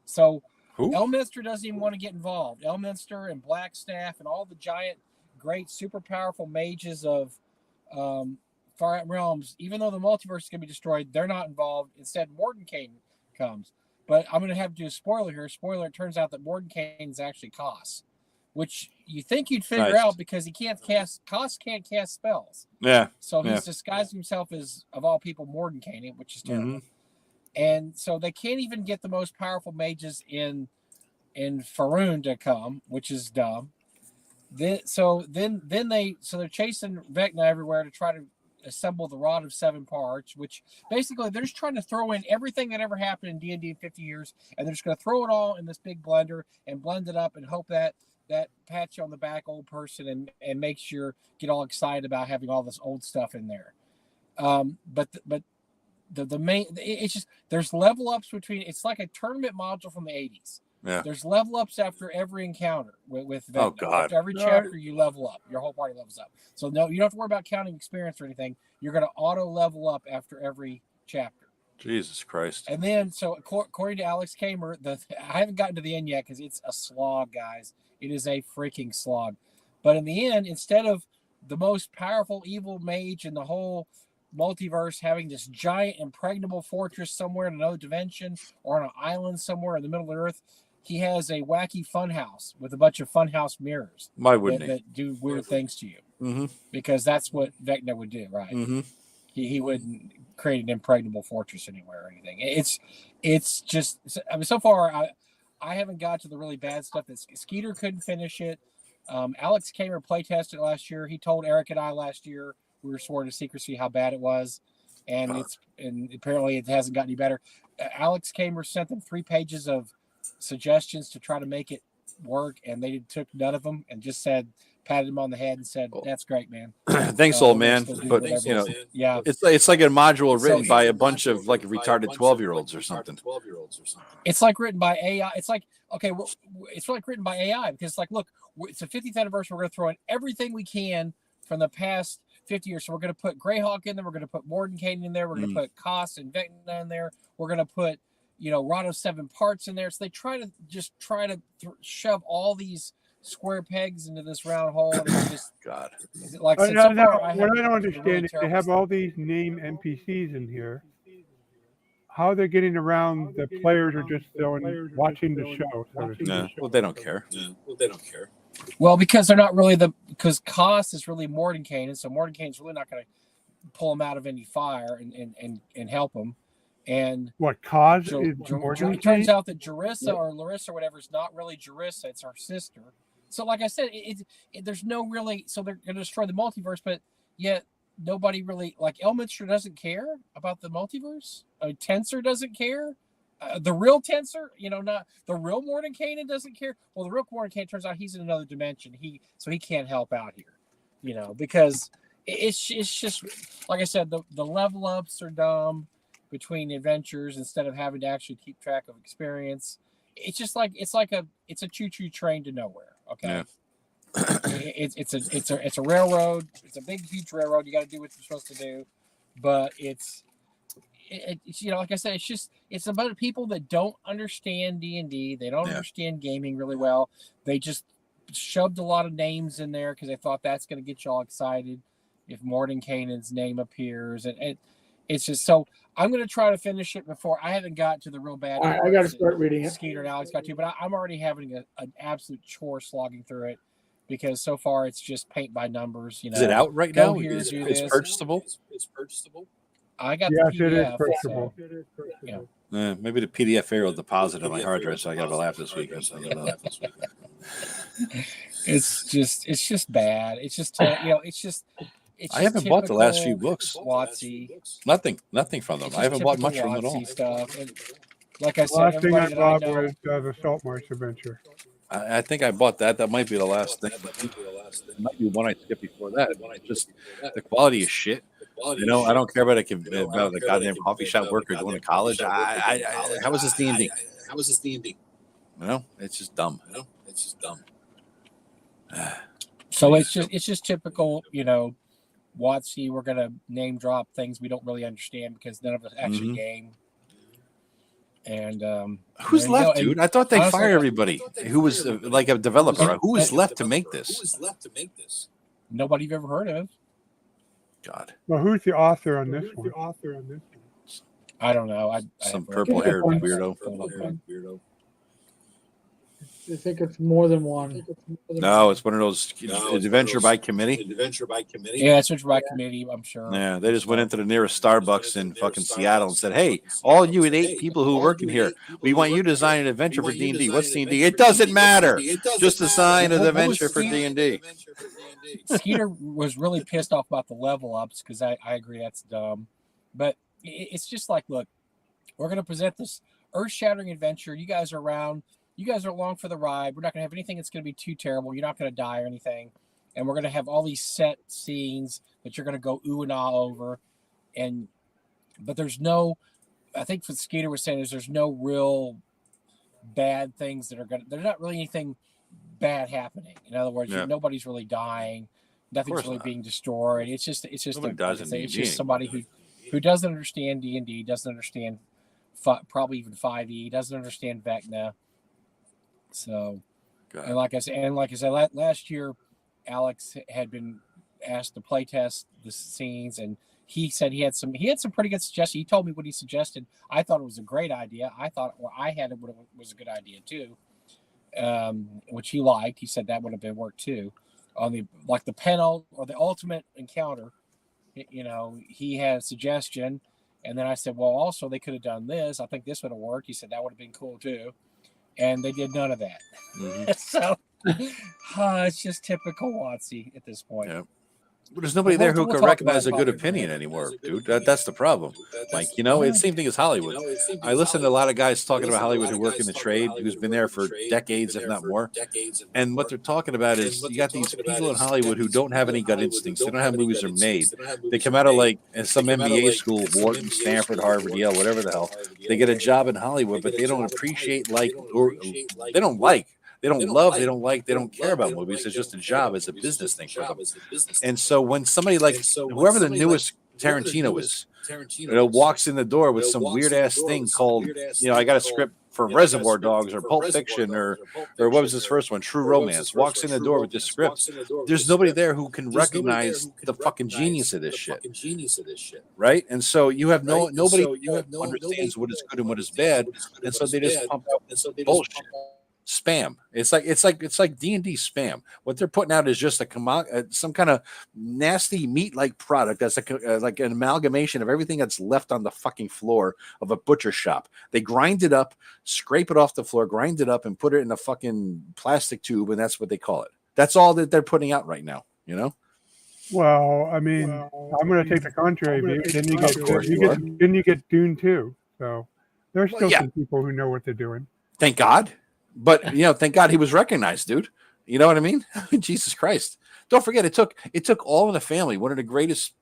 So who? Elminster doesn't even want to get involved. Elminster and Blackstaff and all the giant, great, super powerful mages of Forgotten Realms, even though the multiverse is going to be destroyed, they're not involved. Instead, Mordenkainen comes. But I'm going to have to do a spoiler here. Spoiler, it turns out that Mordenkainen is actually Koss, which you think you'd figure out because Koss can't cast spells. Yeah. So he's disguised himself as, of all people, Mordenkainen, which is terrible. Mm-hmm. And so they can't even get the most powerful mages in Faerun to come, which is dumb. They're chasing Vecna everywhere to try to assemble the Rod of Seven Parts, which basically they're just trying to throw in everything that ever happened in D&D in 50 years, and they're just going to throw it all in this big blender and blend it up and hope that pats you on the back, old person, and makes you get all excited about having all this old stuff in there. But the main, it's just, there's level ups between, it's like a tournament module from the 80s. Yeah. There's level ups after every encounter with Vecna. Oh, God. After every chapter, you level up. Your whole party levels up. So no, you don't have to worry about counting experience or anything. You're going to auto level up after every chapter. Jesus Christ. And then, so according to Alex Kammer, I haven't gotten to the end yet because it's a slog, guys. It is a freaking slog. But in the end, instead of the most powerful evil mage in the whole multiverse having this giant impregnable fortress somewhere in another dimension or on an island somewhere in the middle of the earth, he has a wacky funhouse with a bunch of funhouse mirrors Why wouldn't that do weird things to you. Mm-hmm. Because that's what Vecna would do, right? Mm-hmm. He wouldn't create an impregnable fortress anywhere or anything. It's just, I mean, so far I haven't got to the really bad stuff. That Skeeter couldn't finish it. Alex Kamer play tested last year. He told Eric and I last year, we were sworn to secrecy how bad it was, and apparently it hasn't gotten any better. Alex Kamer sent them 3 pages of suggestions to try to make it work, and they took none of them and just said, patted him on the head and said, "That's great, man." Thanks, old man. But you know, yeah, it's like a module written by a bunch of like retarded 12-year-olds or something. It's like written by AI. It's like, okay, it's like written by AI because it's like, look, it's the 50th anniversary. We're going to throw in everything we can from the past 50 years. So we're going to put Greyhawk in there. We're going to put Mordenkainen in there. We're going to put Koss and Vecna in there. We're going to put, Rado 7 parts in there. So they try to shove all these square pegs into this round hole. And it's just, God. Like, what I don't understand is they have all these name NPCs in here. How they're getting around the players are just watching the show. Well, they don't care. Well, because they're not really because Koss is really Mordenkainen, so Mordenkainen's really not going to pull him out of any fire and help him. And what cause it turns out that Jarissa or Larissa or whatever is not really Jarissa, it's her sister. So like I said, there's no really, so they're going to destroy the multiverse, but yet nobody really, like Elminster doesn't care about the multiverse. Tensor doesn't care. The real Tensor, not the real Mordenkainen doesn't care. Well, the real Mordenkainen turns out he's in another dimension. So he can't help out here, because it's just, like I said, the level ups are dumb between adventures instead of having to actually keep track of experience. It's just like it's a choo-choo train to nowhere. Okay. Yeah. It's a railroad. It's a big, huge railroad. You got to do what you're supposed to do, but it's like I said, it's about people that don't understand D&D. They don't understand gaming really well. They just shoved a lot of names in there because they thought that's going to get you all excited if Mordenkainen's name appears, and it's just so. I'm going to try to finish it before I haven't got to the real bad. I got to start reading it. Skeeter and Alex got to, but I'm already having an absolute chore slogging through it because so far it's just paint by numbers. Is it out right now? It's purchasable. It's purchasable. I got the PDF. It is purchasable. So, maybe the PDF file will deposit on my hard drive, so I got to laugh this weekend. It's just bad. It's just it's just. I haven't bought the last few books. WotC. Nothing from them. I haven't bought much from them at all. Stuff. And like I said, last thing I bought was the Saltmarsh Adventure. I think I bought that. That might be the last thing. It might be one I skipped before that. Just the quality is shit. I don't care about the goddamn coffee shop worker going to college. How was this D&D? It's just dumb. So it's just typical, WotC. We're gonna name drop things we don't really understand because none of us actually game. And who's left, dude? I thought they fired everybody who was like a developer. Who is left to make this? Nobody you've ever heard of. God. Well, who's the author on this one? I don't know. Some purple-haired weirdo. I think it's more than one. No, it's one of those adventure by committee. Yeah, it's adventure by committee, I'm sure. Yeah, they just went into the nearest Starbucks in fucking Seattle and said, "Hey, all you 8 people who work in here, we want you to design an adventure for D&D. What's D&D? It doesn't matter. Just design an adventure for D&D." Skeeter was really pissed off about the level ups because I agree that's dumb. But it's just like, look, we're going to present this earth-shattering adventure. You guys are around. You guys are along for the ride. We're not going to have anything that's going to be too terrible. You're not going to die or anything. And we're going to have all these set scenes that you're going to go ooh and ah over. But there's no, I think what Skeeter was saying is there's no real bad things that are going to, there's not really anything bad happening. In other words, nobody's really dying. Nothing's really being destroyed. It's just somebody who doesn't understand D&D, doesn't understand probably even 5e, doesn't understand Vecna. So, and like I said, last year, Alex had been asked to play test the scenes, and he said he had some pretty good suggestions. He told me what he suggested. I thought it was a great idea. I thought I had it was a good idea too, which he liked. He said that would have been work too, on the panel or the ultimate encounter. You know, he had a suggestion, and then I said, well, also they could have done this. I think this would have worked. He said that would have been cool too, and they did none of that. Mm-hmm. So it's just typical WotC at this point. Yeah. But there's nobody there who can recognize a good opinion anymore, dude. That's the problem. Like, you know, it's the same thing as Hollywood. I listen to a lot of guys talking about Hollywood who work in the trade, who's been there for decades, if not more. And what they're talking about is you got these people in Hollywood who don't have any gut instincts. They don't have movies are made. They come out of like some MBA school, Wharton, Stanford, Harvard, Yale, whatever the hell. They get a job in Hollywood, but they don't appreciate or they don't like. They don't love, they don't like, they don't care about movies. It's just a job. It's a business thing for them. And so when somebody like whoever the newest Tarantino is, you know, walks in the door with some weird ass thing called, you know, I got a script for Reservoir Dogs or Pulp Fiction or what was his first one, True Romance, walks in the door with this script. There's nobody there who can recognize the fucking genius of this shit, right? And so you have nobody who understands what is good and what is bad, and so they just pump out bullshit. Spam. It's like D&D spam. What they're putting out is just some kind of nasty meat-like product that's like an amalgamation of everything that's left on the fucking floor of a butcher shop. They grind it up, scrape it off the floor, grind it up, and put it in a fucking plastic tube, and that's what they call it. That's all that they're putting out right now. You know. Well, I mean, I'm going to take the contrary view. Then you get Dune 2. So there's still some people who know what they're doing. Thank God. But, you know, thank God he was recognized, dude. You know what I mean? Jesus Christ. Don't forget, it took All in the Family, one of the greatest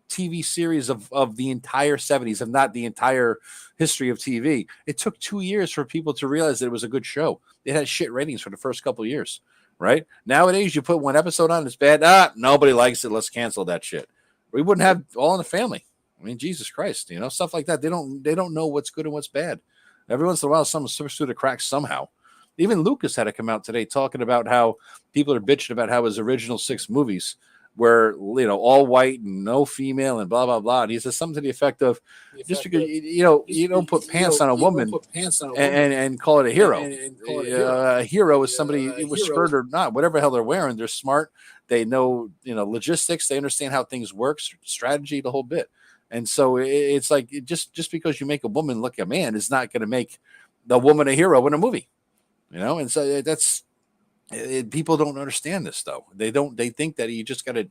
TV series of the entire 70s, if not the entire history of TV. It took 2 years for people to realize that it was a good show. It had shit ratings for the first couple of years, right? Nowadays, you put one episode on, it's bad. Nobody likes it. Let's cancel that shit. We wouldn't have All in the Family. I mean, Jesus Christ, you know, stuff like that. They don't know what's good and what's bad. Every once in a while, someone slips through the cracks somehow. Even Lucas had to come out today talking about how people are bitching about how his original 6 movies were, you know, all white and no female and blah, blah, blah. And he says something to the effect of, just because, you know, you don't put pants on a woman and call it a hero. A hero is somebody, it was skirt or not, whatever the hell they're wearing. They're smart. They know, you know, logistics. They understand how things work, strategy, the whole bit. And so it's like, just because you make a woman look a man is not going to make the woman a hero in a movie. You know, and so people don't understand this though. They think that you just got to,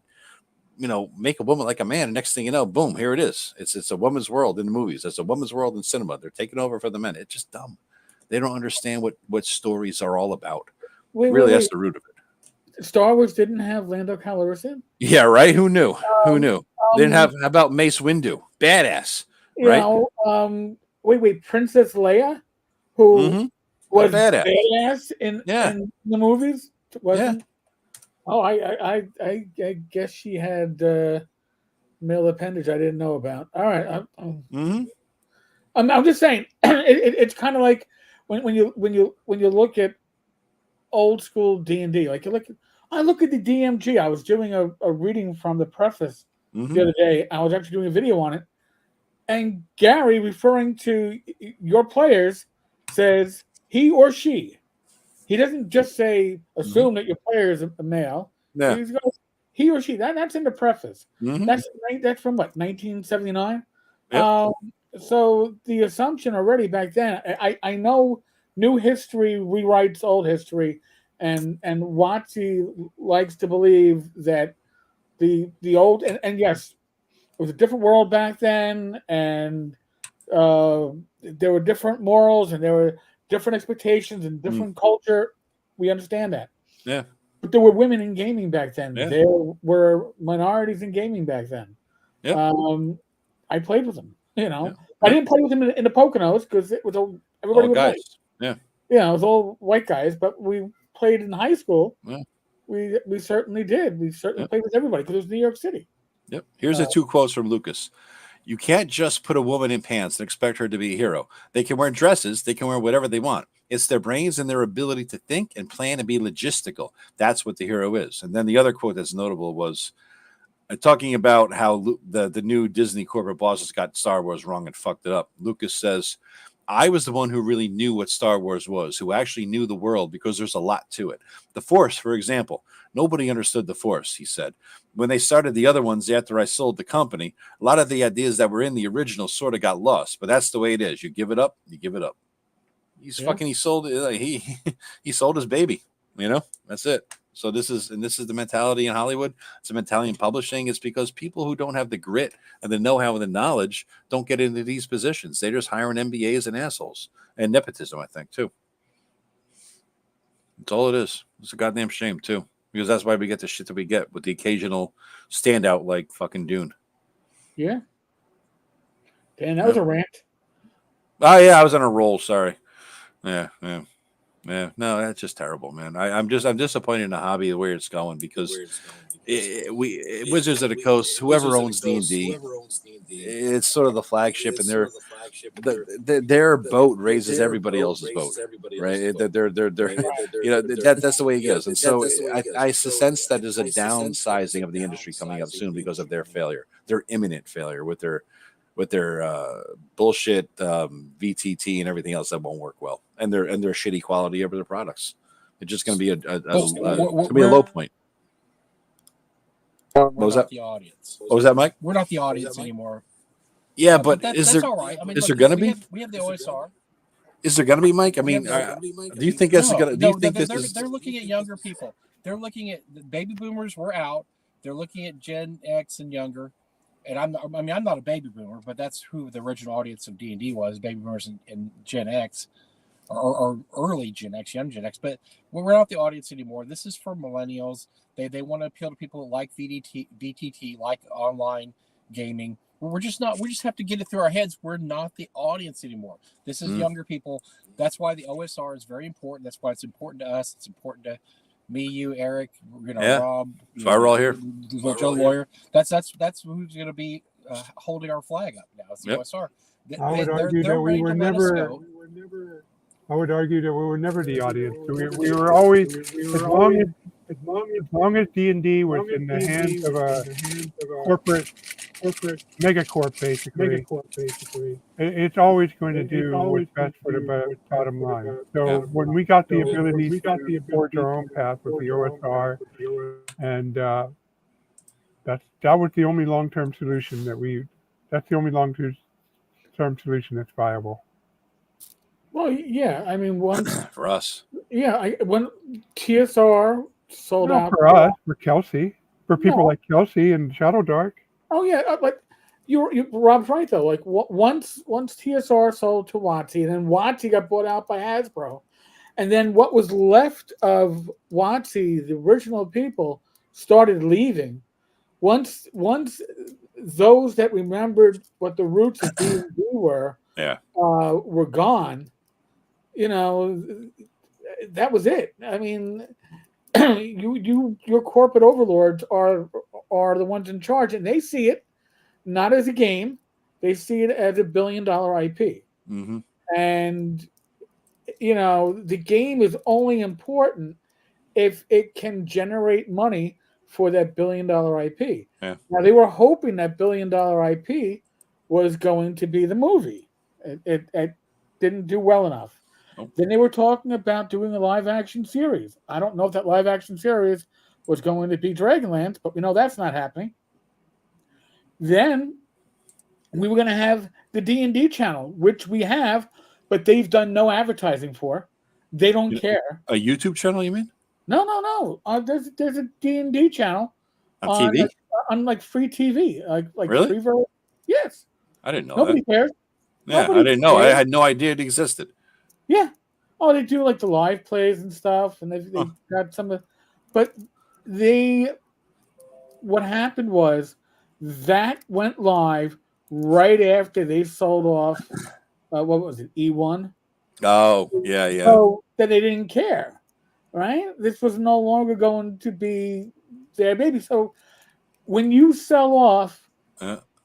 you know, make a woman like a man. And next thing you know, boom, here it is. It's a woman's world in the movies. It's a woman's world in cinema. They're taking over for the men. It's just dumb. They don't understand what stories are all about. That's the root of it. Star Wars didn't have Lando Calrissian. Yeah, right. Who knew? Who knew? They didn't have. How about Mace Windu? Badass. Right. Wait. Princess Leia, who. Mm-hmm. Was badass in the movies? Wasn't? Yeah. Oh, I guess she had male appendage I didn't know about. All right. I'm just saying it's kind of like when you look at old school D&D. Like I look at the DMG. I was doing a reading from the preface the other day. I was actually doing a video on it, and Gary, referring to your players, says. He or she. He doesn't just say assume that your player is a male. Yeah. He or she. That's in the preface. That's from what 1979. Yep. So the assumption already back then. I know new history rewrites old history, and WotC likes to believe that the old and yes, it was a different world back then, and there were different morals and there were different expectations and different culture. We understand that. Yeah. But there were women in gaming back then. Yeah. There were minorities in gaming back then. Yeah. I played with them. You know, yeah. I didn't play with them in the Poconos because it was everybody all guys. White. Yeah, it was all white guys. But we played in high school. Yeah. We certainly did. We certainly played with everybody because it was New York City. Yep. Here's the 2 quotes from Lucas. You can't just put a woman in pants and expect her to be a hero. They can wear dresses. They can wear whatever they want. It's their brains and their ability to think and plan and be logistical. That's what the hero is. And then the other quote that's notable was, talking about how the new Disney corporate bosses got Star Wars wrong and fucked it up. Lucas says, I was the one who really knew what Star Wars was, who actually knew the world because there's a lot to it. The Force, for example, nobody understood the Force, he said. When they started the other ones after I sold the company, a lot of the ideas that were in the original sort of got lost, but that's the way it is. You give it up, you give it up. He sold he sold his baby, that's it. So this is the mentality in Hollywood. It's a mentality in publishing. It's because people who don't have the grit and the know-how and the knowledge don't get into these positions. They're just hiring MBAs and assholes and nepotism, I think, too. That's all it is. It's a goddamn shame, too, because that's why we get the shit that we get with the occasional standout like fucking Dune. Yeah. Dan, that was a rant. Oh, yeah, I was on a roll. Sorry. Yeah. No, that's just terrible, man. I'm disappointed in the hobby the way it's going because Wizards of the Coast, whoever owns D&D, it's sort of the flagship, and their boat raises everybody else's boat, right? They're that's the way it goes. And so I sense that there's a downsizing of the industry coming up soon because of their failure, their imminent failure with their bullshit VTT and everything else that won't work well, and their shitty quality of their products. It's just going to be a low point. What was that? The audience. What was that, Mike? We're not the audience anymore. Yeah, but is there? All right. I mean, is there going to be? We have the OSR. Is there going to be, Mike? I mean, do you think this is going to? Do you think this is? They're looking at younger people. They're looking at the baby boomers were out. They're looking at Gen X and younger. And I'm not a baby boomer, but that's who the original audience of D&D was, baby boomers and Gen X, or early Gen X, young Gen X. But we're not the audience anymore. This is for millennials. They want to appeal to people like VTT, like online gaming. We're just not. We just have to get it through our heads. We're not the audience anymore. This is younger people. That's why the OSR is very important. That's why it's important to us. It's important to me, you, Eric, Rob. So we're all here. JoetheLawyer. That's who's going to be holding our flag up now. It's the OSR. I would argue that we were never. I would argue that we were never the audience. We were always, as long as D&D was in the hands of a corporate megacorp, basically. It's always going to do what's best for the bottom line. So when we got the ability to forge our own path with the OSR, and that was the only long-term solution that's the only long-term solution that's viable. Well, yeah, I mean, once for us, when TSR sold out for us, for Kelsey, for people like Kelsey and Shadow Dark. Oh yeah, like you Rob's right though. Like once TSR sold to WotC, and then WotC got bought out by Hasbro, and then what was left of WotC, the original people, started leaving. Once those that remembered what the roots of D&D were gone. That was it. I mean, your corporate overlords are the ones in charge, and they see it not as a game; they see it as $1 billion IP. Mm-hmm. And the game is only important if it can generate money for that $1 billion IP. Yeah. Now they were hoping that $1 billion IP was going to be the movie. It didn't do well enough. Nope. Then they were talking about doing a live action series. I don't know if that live action series was going to be Dragonlance, but we know that's not happening. Then we were going to have the D&D channel, which we have, but they've done no advertising for. They don't care. A YouTube channel, you mean? No. There's a D&D channel on TV, on like free TV, like really? free version. Yes. I didn't know. Nobody cares. Yeah, I didn't know. I had no idea it existed. Yeah. Oh, they do like the live plays and stuff, and they got some of. But what happened was that went live right after they sold off. What was it? E1. Oh, yeah. So that they didn't care, right? This was no longer going to be their baby. So when you sell off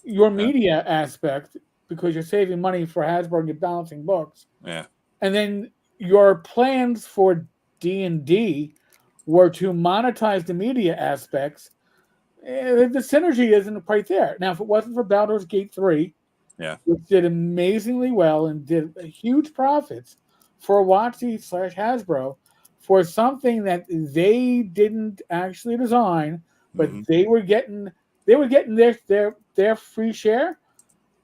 your media aspect because you're saving money for Hasbro and you're balancing books, and then your plans for D&D were to monetize the media aspects, the synergy isn't quite there. Now, if it wasn't for Baldur's Gate 3, Yeah. which did amazingly well and did huge profits for WotC/Hasbro for something that they didn't actually design, but Mhm. they were getting their free share.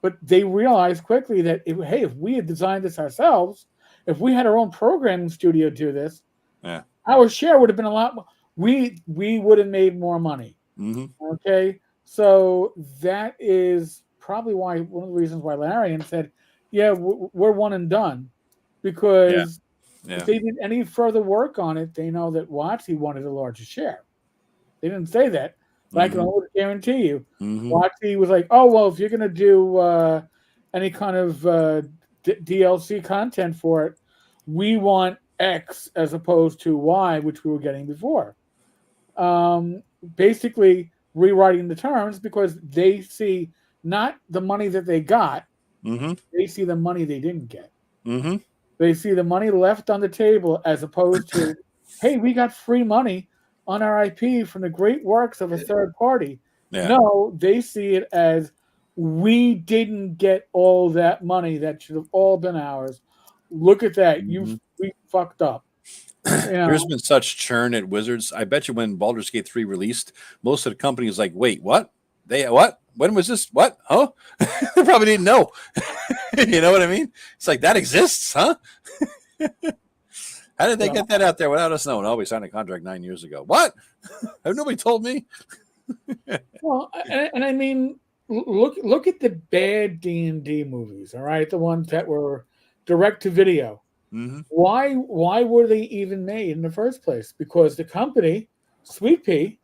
But they realized quickly that if we had designed this ourselves, if we had our own programming studio do this, Yeah. our share would have been a lot more. We would have made more money. Mhm. Okay, so that is probably why one of the reasons why Larian said, "Yeah, we're one and done," because Yeah. if they did any further work on it, they know that WotC wanted a larger share. They didn't say that, but I can Mhm. almost guarantee you, Mhm. WotC was like, "Oh well, if you're going to do any kind of DLC content for it, we want X as opposed to Y, which we were getting before." Basically rewriting the terms because they see not the money that they got, Mhm. they see the money they didn't get. Mhm. They see the money left on the table as opposed to, hey, we got free money on our IP from the great works of a third party. Yeah. No, they see it as we didn't get all that money that should have all been ours. Look at that. Mhm. We fucked up. You There's know, been such churn at Wizards. I bet you when Baldur's Gate 3 released, most of the company was like, wait, what? They what? When was this? What? Huh? They probably didn't know. You know what I mean? It's like that exists, huh? How did they so, get that out there without us knowing? Oh, we signed a contract 9 years ago. What? Have nobody told me? well, and I mean, look at the bad D&D movies, all right? The ones that were direct to video. Mm-hmm. Why were they even made in the first place? Because the company, Sweet Pea,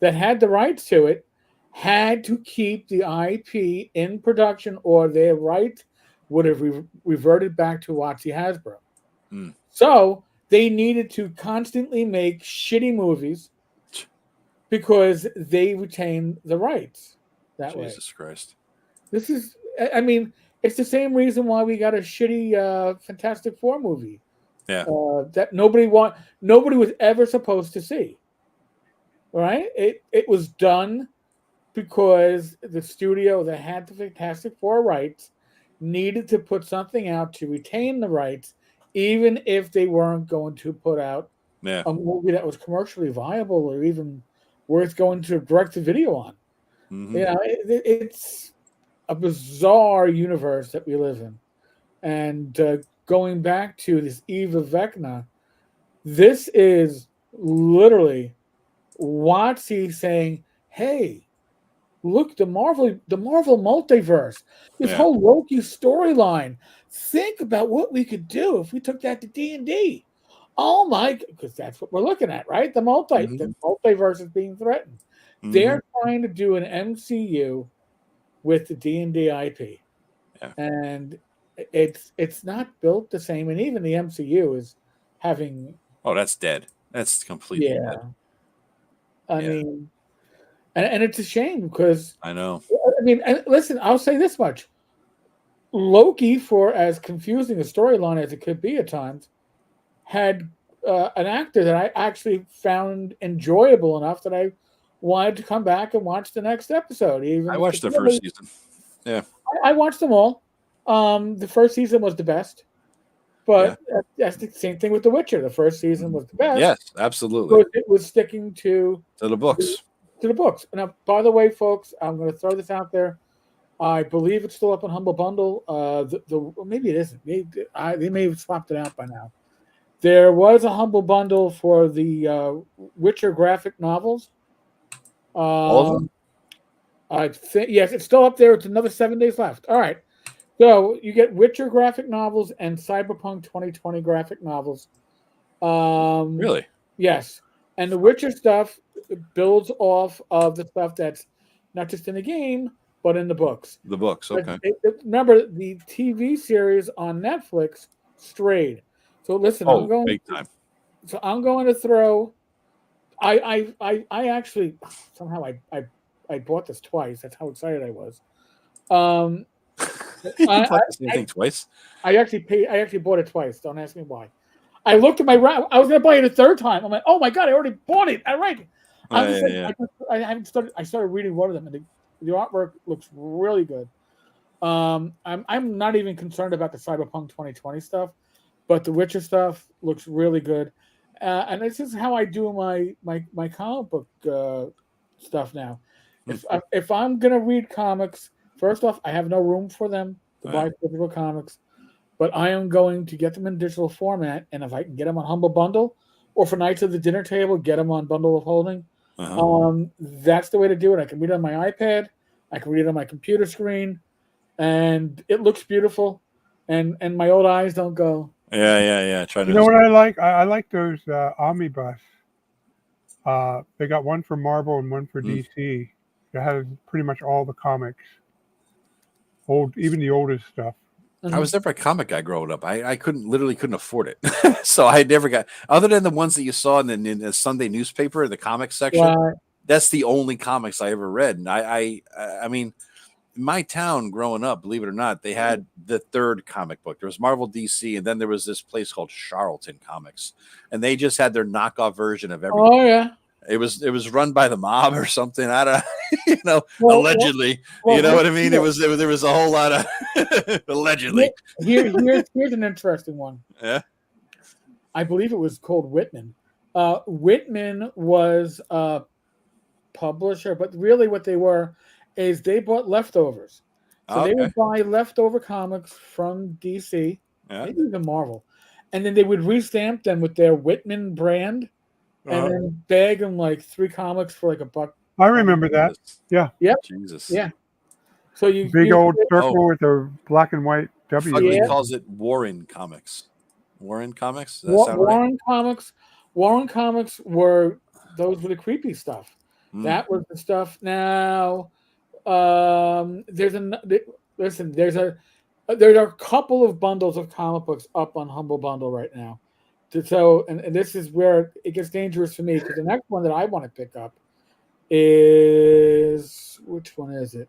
that had the rights to it, had to keep the IP in production, or their rights would have reverted back to WotC Hasbro. Mm. So they needed to constantly make shitty movies because they retain the rights that way. Jesus Christ. This is, I mean, it's the same reason why we got a shitty Fantastic Four movie Yeah. that nobody was ever supposed to see. Right? It was done because the studio that had the Fantastic Four rights needed to put something out to retain the rights, even if they weren't going to put out Yeah. a movie that was commercially viable or even worth going to direct to video on. Mm-hmm. You know, it's a bizarre universe that we live in. And going back to this Eve of Vecna, this is literally WotC saying, "Hey, look, the Marvel multiverse, this Yeah. whole Loki storyline. Think about what we could do if we took that to D&D. Oh my, because that's what we're looking at, right? The Mm-hmm. multiverse is being threatened. Mm-hmm. They're trying to do an MCU with the D&D IP, Yeah. and it's not built the same. And even the MCU is having, Oh, that's dead. That's completely dead. yeah. I Yeah. mean, and it's a shame because I know. I mean, and listen, I'll say this much: Loki, for as confusing a storyline as it could be at times, had an actor that I actually found enjoyable enough that I wanted to come back and watch the next episode. Even I watched the first season. Yeah. I watched them all. The first season was the best, but that's the same thing with The Witcher. The first season was the best. Yes, absolutely. But it was sticking to the books. To the books. Now, by the way, folks, I'm going to throw this out there. I believe it's still up on Humble Bundle. Maybe it isn't. They may have swapped it out by now. There was a Humble Bundle for the Witcher graphic novels. All of them? I think yes, it's still up there. It's another 7 days left. All right. So you get Witcher graphic novels and Cyberpunk 2020 graphic novels. Really? Yes. And the Witcher stuff builds off of the stuff that's not just in the game, but in the books. The books, okay. Remember, the TV series on Netflix strayed. So listen, I'm going big time. So I'm going to throw. I actually somehow I bought this twice. That's how excited I was. You bought the same thing twice? I actually bought it twice. Don't ask me why. I looked at my I was going to buy it a third time. I'm like, oh my god, I already bought it. All right. I'm just yeah, saying, I haven't started. I started reading one of them, and the artwork looks really good. I'm not even concerned about the Cyberpunk 2020 stuff, but the Witcher stuff looks really good. And this is how I do my comic book stuff now. If I'm gonna read comics, first off, I have no room for them to buy physical comics, but I am going to get them in digital format, and if I can get them on Humble Bundle, or for Nights of the Dinner Table, get them on Bundle of Holding. That's the way to do it. I can read it on my iPad, I can read it on my computer screen, and it looks beautiful, and my old eyes don't go. Yeah. You know what I like? I like those omnibus. They got one for Marvel and one for DC. It has pretty much all the comics, even the oldest stuff. I was never a comic guy growing up. I literally couldn't afford it. So I never got, other than the ones that you saw in the Sunday newspaper, the comic section. Right. That's the only comics I ever read. And I mean, in my town growing up, believe it or not, they had the third comic book. There was Marvel, DC, and then there was this place called Charlton Comics, and they just had their knockoff version of everything. Oh yeah. It was run by the mob or something. I don't, allegedly. You know what I mean? There was a whole lot of allegedly. Here's an interesting one. Yeah. I believe it was called Whitman. Whitman was a publisher, but really what they were is they bought leftovers. So they would buy leftover comics from DC, maybe even Marvel, and then they would restamp them with their Whitman brand. And then bag them like 3 comics for like $1. I remember that. Yeah. Yep. Jesus. Yeah. So you big old circle with a black and white W. He calls it Warren Comics. Warren Comics. Warren Comics. Warren Comics were the creepy stuff. That was the stuff. Now, there are a couple of bundles of comic books up on Humble Bundle right now. So, and this is where it gets dangerous for me, because the next one that I want to pick up is, which one is it?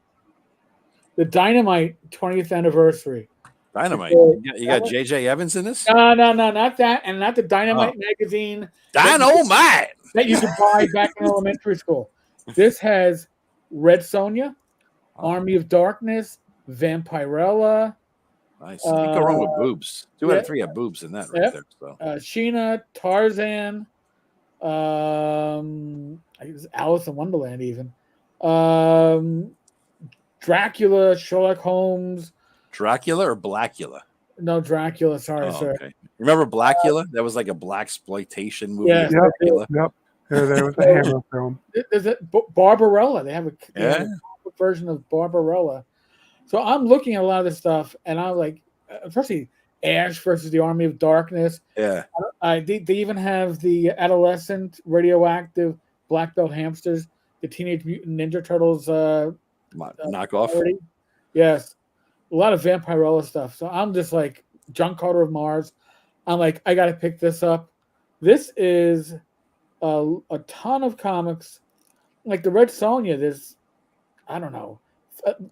The Dynamite 20th anniversary. Dynamite. You got J.J. Evans in this? No, not that, and not the Dynamite magazine. Dynamite that you could buy back in elementary school. This has Red Sonja, Army of Darkness, Vampirella. Nice. You can go wrong with boobs. 2 out of 3 have boobs in that right there. So. Sheena, Tarzan, I think it was Alice in Wonderland even. Dracula, Sherlock Holmes. Dracula or Blackula? No, Dracula. Sorry, sir. Okay. Remember Blackula? That was like a blaxploitation movie. Yeah. Yep. There was a Hammer film. There's a Barbarella. They have a version of Barbarella. So I'm looking at a lot of this stuff, and I'm like, especially Ash versus the Army of Darkness. Yeah. They even have the adolescent radioactive black belt hamsters, the Teenage Mutant Ninja Turtles knockoff. Parody. Yes. A lot of Vampirella stuff. So I'm just like, John Carter of Mars. I'm like, I got to pick this up. This is a ton of comics. Like the Red Sonja, there's, I don't know,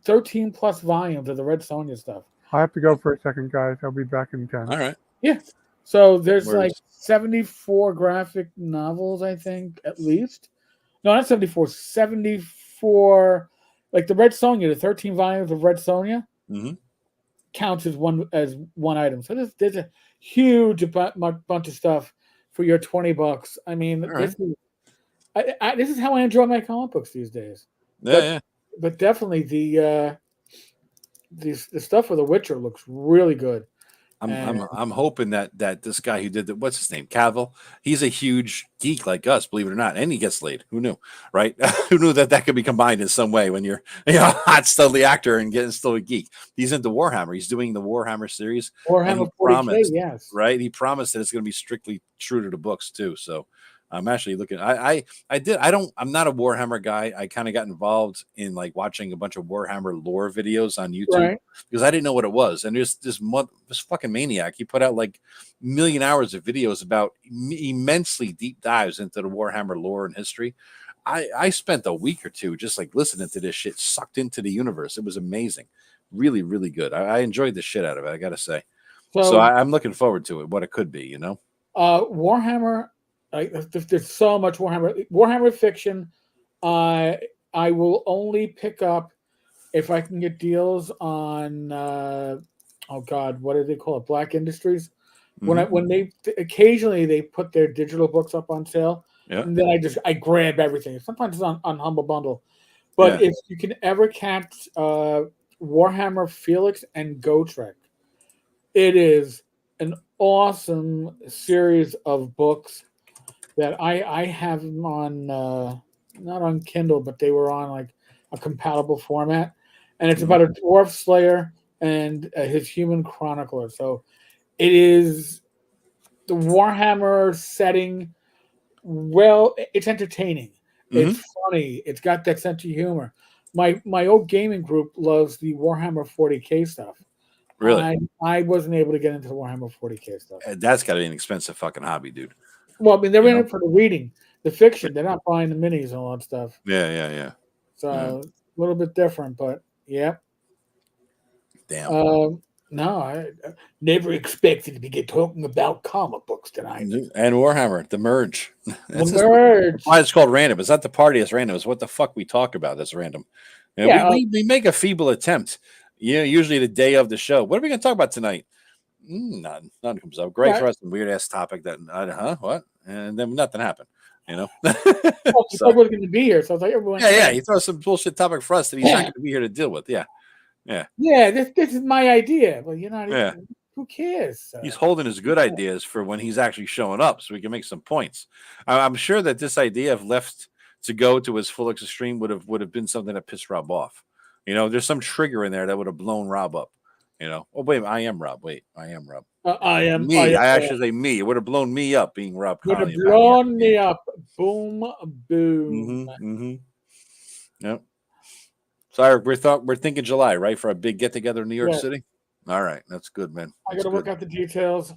13 plus volumes of the Red Sonja stuff. I have to go for a second, guys. I'll be back in 10. All right. Yeah. So there's like 74 graphic novels, I think, at least. No, not 74. 74. Like the Red Sonja, the 13 volumes of Red Sonja counts as one item. So there's a huge bunch of stuff for your $20. I mean, this is how I enjoy my comic books these days. But definitely the stuff for The Witcher looks really good. I'm hoping that this guy who did what's his name, Cavill, he's a huge geek like us, believe it or not, and he gets laid. Who knew, right? Who knew that could be combined in some way when you're hot studly actor and getting still a geek. He's into Warhammer. He's doing the Warhammer series. Warhammer 40K, yes. Right? He promised that it's going to be strictly true to the books too. So I'm actually looking. I'm not a Warhammer guy. I kind of got involved in like watching a bunch of Warhammer lore videos on YouTube because I didn't know what it was. And there's this fucking maniac. He put out like 1 million hours of videos about immensely deep dives into the Warhammer lore and history. I spent a week or two just like listening to this shit, sucked into the universe. It was amazing, really, really good. I enjoyed the shit out of it. I gotta say. So I'm looking forward to it. What it could be, Warhammer. There's so much Warhammer fiction. I will only pick up if I can get deals on oh god, what do they call it? Black Industries. When they occasionally they put their digital books up on sale, Yeah. and then I grab everything. Sometimes it's on Humble Bundle, but if you can ever catch Warhammer Felix and Gotrek, it is an awesome series of books that I have them on not on Kindle, but they were on like a compatible format, and it's about a dwarf slayer and his human chronicler. So it is the Warhammer setting. Well, it's entertaining. It's funny. It's got that sense of humor. My old gaming group loves the Warhammer 40K stuff. Really? I wasn't able to get into the Warhammer 40K stuff. That's got to be an expensive fucking hobby, dude. Well, I mean, they're in it for the reading, the fiction. They're not buying the minis and all that stuff. Yeah. So a little bit different, but yeah. Damn. No, I never expected to be talking about comic books tonight. And Warhammer, the merge. The merge. Why it's called random. It's not the party that's random. It's what the fuck we talk about that's random. We make a feeble attempt. Usually the day of the show. What are we going to talk about tonight? None comes up. Greg throws some weird ass topic that what? And then nothing happened. Well, so, I was going to be here, so I was like, everyone. Yeah. He throws some bullshit topic for us that he's not going to be here to deal with. Yeah. This is my idea. Well, who cares? He's holding his good ideas for when he's actually showing up, so we can make some points. I'm sure that this idea of left to go to his full extreme would have been something that pissed Rob off. There's some trigger in there that would have blown Rob up. Oh wait, I am Rob. Wait, I am Rob. I am me. I actually say me. It would have blown me up being Rob Conley. Would have blown me up. Boom, boom. Yep. So we're thinking July, right, for a big get together in New York City. All right, that's good, man. I got to work out the details.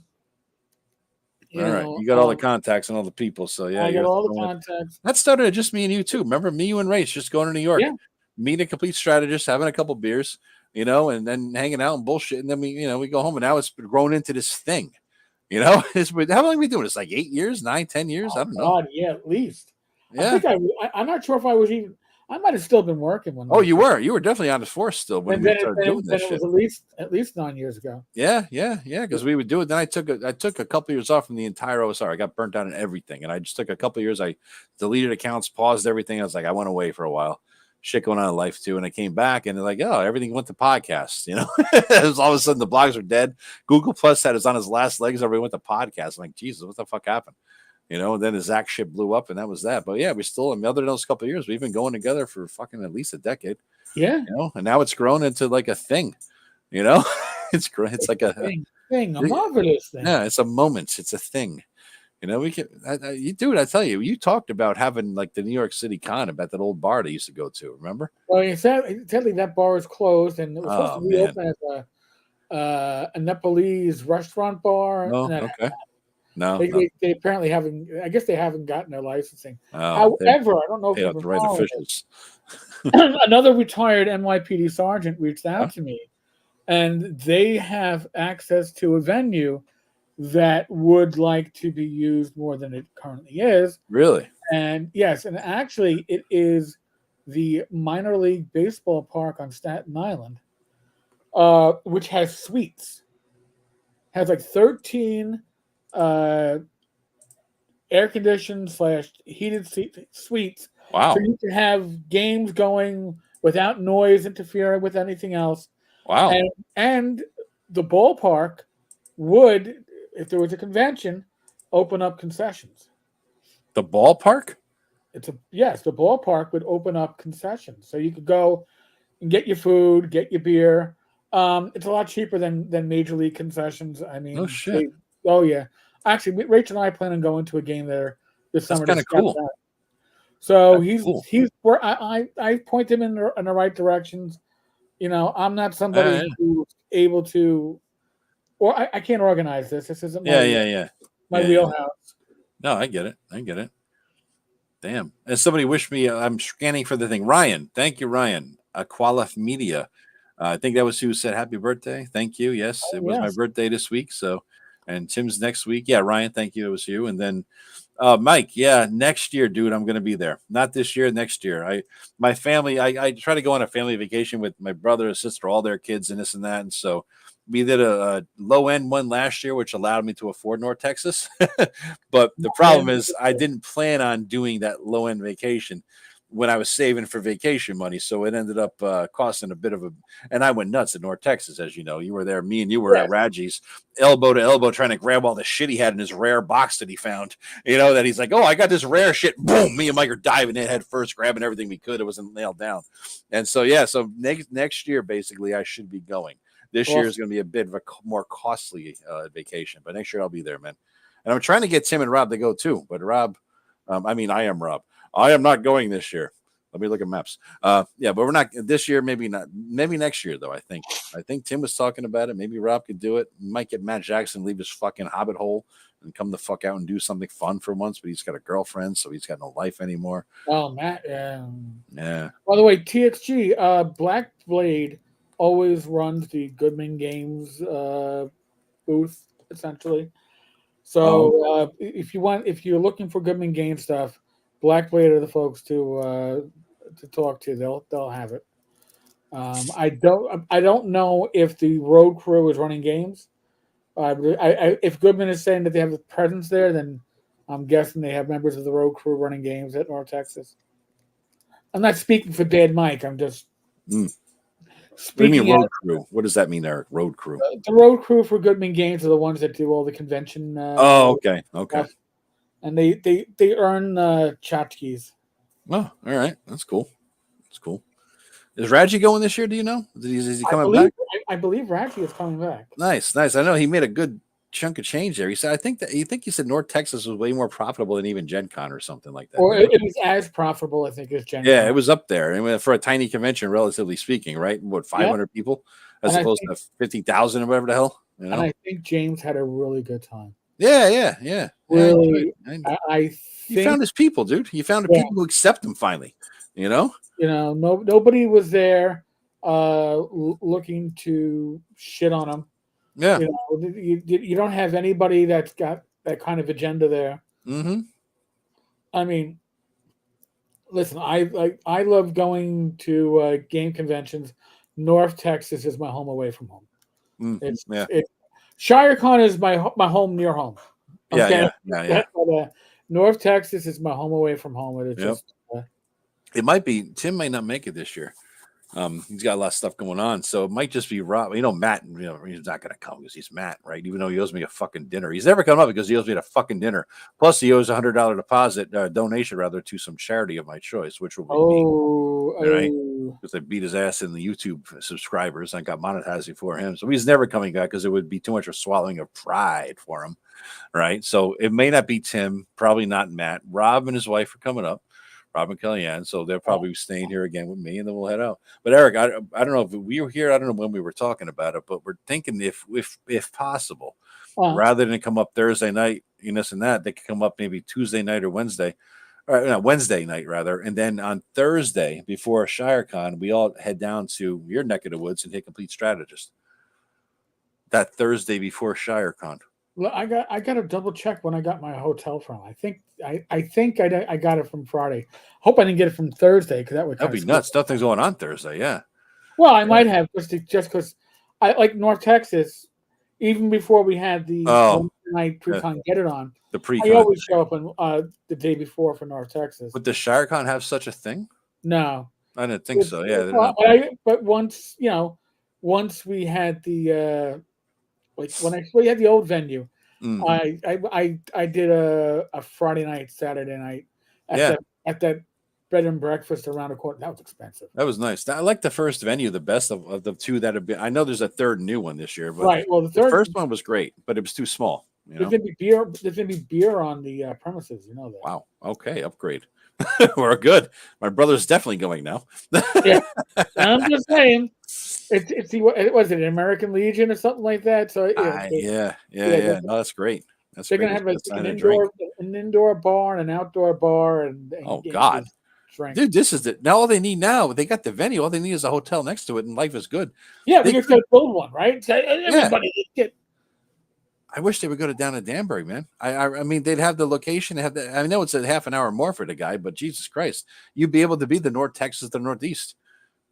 All right, you got all the contacts and all the people, so yeah, I got all the contacts. That started at just me and you too. Remember me, you, and Race just going to New York, meeting a complete strategist, having a couple beers, and then hanging out and bullshit, and then we go home, and now it's grown into this thing. How long have we doing this? Like 8 years, 9, 10 years? I don't know. God, yeah, at least. Yeah. I'm not sure if I was even. I might have still been working when. Oh, you were definitely on the force still when we started doing this shit. It was at least 9 years ago. Yeah. Because we would do it. Then I took a couple of years off from the entire OSR. I got burnt out on everything, and I just took a couple of years. I deleted accounts, paused everything. I was like, I went away for a while. Shit going on in life too, and I came back, and they're like, oh, everything went to podcasts. It was all of a sudden the blogs are dead. Google Plus had us on his last legs. Everybody went to podcasts. I'm like, Jesus, what the fuck happened? And then the Zach shit blew up, and that was that. But yeah, we still, other than those couple of years, we've been going together for fucking at least a decade. Yeah. And now it's grown into like a thing. It's grown. It's like a thing, a marvelous thing. Yeah, it's a moment. It's a thing. We can, dude. I tell you, you talked about having like the New York City Con about that old bar they used to go to. Remember? Well, sadly, that bar is closed, and it was supposed to reopen as a Nepalese restaurant bar. Oh, okay. No, they apparently haven't. I guess they haven't gotten their licensing. However, I don't know if they have the right officials. Another retired NYPD sergeant reached out to me, and they have access to a venue that would like to be used more than it currently is. Really? And yes, and actually, it is the minor league baseball park on Staten Island, which has suites. Has like 13. Air-conditioned / heated suites. Wow. So you can have games going without noise interfering with anything else. Wow. And the ballpark would, if there was a convention, open up concessions. The ballpark? Yes, the ballpark would open up concessions. So you could go and get your food, get your beer. It's a lot cheaper than major league concessions. I mean, oh shit. Oh yeah. Actually, Rachel and I plan on going to a game there this summer. That's kind of cool. So he's where I point him in the right directions. I'm not somebody who's able to, or I can't organize this. This isn't my wheelhouse. No, I get it. Damn. And somebody wished me. I'm scanning for the thing. Ryan, thank you, Ryan. Aqualif Media. I think that was who said happy birthday. Thank you. Yes, it was my birthday this week. So. And Tim's next week. Yeah, Ryan, thank you. It was you. And then Mike, yeah, next year, dude, I'm going to be there. Not this year, next year. My family, I try to go on a family vacation with my brother and sister, all their kids and this and that. And so we did a low end one last year, which allowed me to afford North Texas. But the problem is I didn't plan on doing that low end vacation when I was saving for vacation money. So it ended up costing a bit of a, and I went nuts in North Texas, as you know. You were there, me and you were at Raji's, elbow to elbow, trying to grab all the shit he had in his rare box that he found. You know, that he's like, oh, I got this rare shit. Boom. Me and Mike are diving in head first, grabbing everything we could. It wasn't nailed down. And so, yeah, so next year, basically, I should be going. This year is going to be a bit of a more costly vacation, but next year I'll be there, man. And I'm trying to get Tim and Rob to go too. But Rob, I am Rob. I am not going this year. Let me look at maps. Yeah, but we're not this year. Maybe not. Maybe next year, though. I think Tim was talking about it. Maybe Rob could do it. We might get Matt Jackson, leave his fucking hobbit hole, and come the fuck out and do something fun for once. But he's got a girlfriend, so he's got no life anymore. Oh, Matt. Yeah. By the way, TXG, Black Blade always runs the Goodman Games booth, essentially. So if you're looking for Goodman Games stuff, Black Blade are the folks to talk to. They'll have it. I don't know if the road crew is running games. If Goodman is saying that they have a presence there, then I'm guessing they have members of the road crew running games at North Texas. I'm not speaking for Bad Mike. I'm just What do you mean road crew? What does that mean, Eric? Road crew. The road crew for Goodman Games are the ones that do all the convention. Okay. Stuff. And they earn tchotchkes. Oh, all right. That's cool. That's cool. Is Raji going this year? Do you know? Is he coming back? I believe Raji is coming back. Nice. I know he made a good chunk of change there. He said, he said North Texas was way more profitable than even Gen Con or something like that. Or it was as profitable, I think, as Gen Con. Yeah, it was up there. I mean, for a tiny convention, relatively speaking, right? What, 500 people as opposed to 50,000 or whatever the hell? You know? And I think James had a really good time. Yeah. Really, I think he found his people, dude. He found the people who accept him finally. You know, nobody was there looking to shit on him. Yeah, you don't have anybody that's got that kind of agenda there. Mm-hmm. I mean, listen, I love going to game conventions. North Texas is my home away from home. ShireCon is my home near home. Okay? Yeah. But, North Texas is my home away from home. And it's it might be Tim might not make it this year. He's got a lot of stuff going on, so it might just be Rob. Matt. He's not going to come because he's Matt, right? Even though he owes me a fucking dinner, he's never come up because he owes me a fucking dinner. Plus, he owes $100 deposit donation rather to some charity of my choice, which will be me, right? Because I beat his ass in the YouTube subscribers. I got monetizing for him, so he's never coming back because it would be too much of swallowing of pride for him, right? So it may not be Tim, probably not Matt. Rob and his wife are coming up. Rob and Kellyanne, so they'll probably be staying here again with me, and then we'll head out. But Eric, I don't know if we were here. I don't know when we were talking about it, but we're thinking if possible, rather than come up Thursday night, this and that, they could come up maybe Tuesday night or Wednesday, or no, Wednesday night rather, and then on Thursday before ShireCon, we all head down to your neck of the woods and hit Complete Strategist. That Thursday before ShireCon. Well, I got to double check when I got my hotel from. I think I got it from Friday. Hope I didn't get it from Thursday because that'd be nuts. Nothing's going on Thursday. Yeah. Well, I might have just because I like North Texas. Even before we had the night pre-con get it on, the pre-con. I always show up on the day before for North Texas. But does ShireCon have such a thing? No, I didn't think so. Yeah. But once we had the. Like when we had the old venue, I did a Friday night, Saturday night at that bed and breakfast around the corner. That was expensive. That was nice. I like the first venue the best of the two that have been. I know there's a third new one this year, but right. Well, the first one was great, but it was too small. There's gonna be beer. There's gonna be beer on the premises. You know that. Wow. Okay. Upgrade. We're good. My brother's definitely going now. Yeah. I'm just saying. Was it an American Legion or something like that? So yeah. No, that's great. They're gonna have an indoor bar and an outdoor bar and oh god, drink. Dude, this is it. Now all they need now they got the venue. All they need is a hotel next to it, and life is good. Yeah, we just got to build one, right? So everybody get. I wish they would go down to Danbury, man. I mean, they'd have the location. They have the, I know it's a half an hour more for the guy, but Jesus Christ, you'd be able to be the North Texas, the Northeast.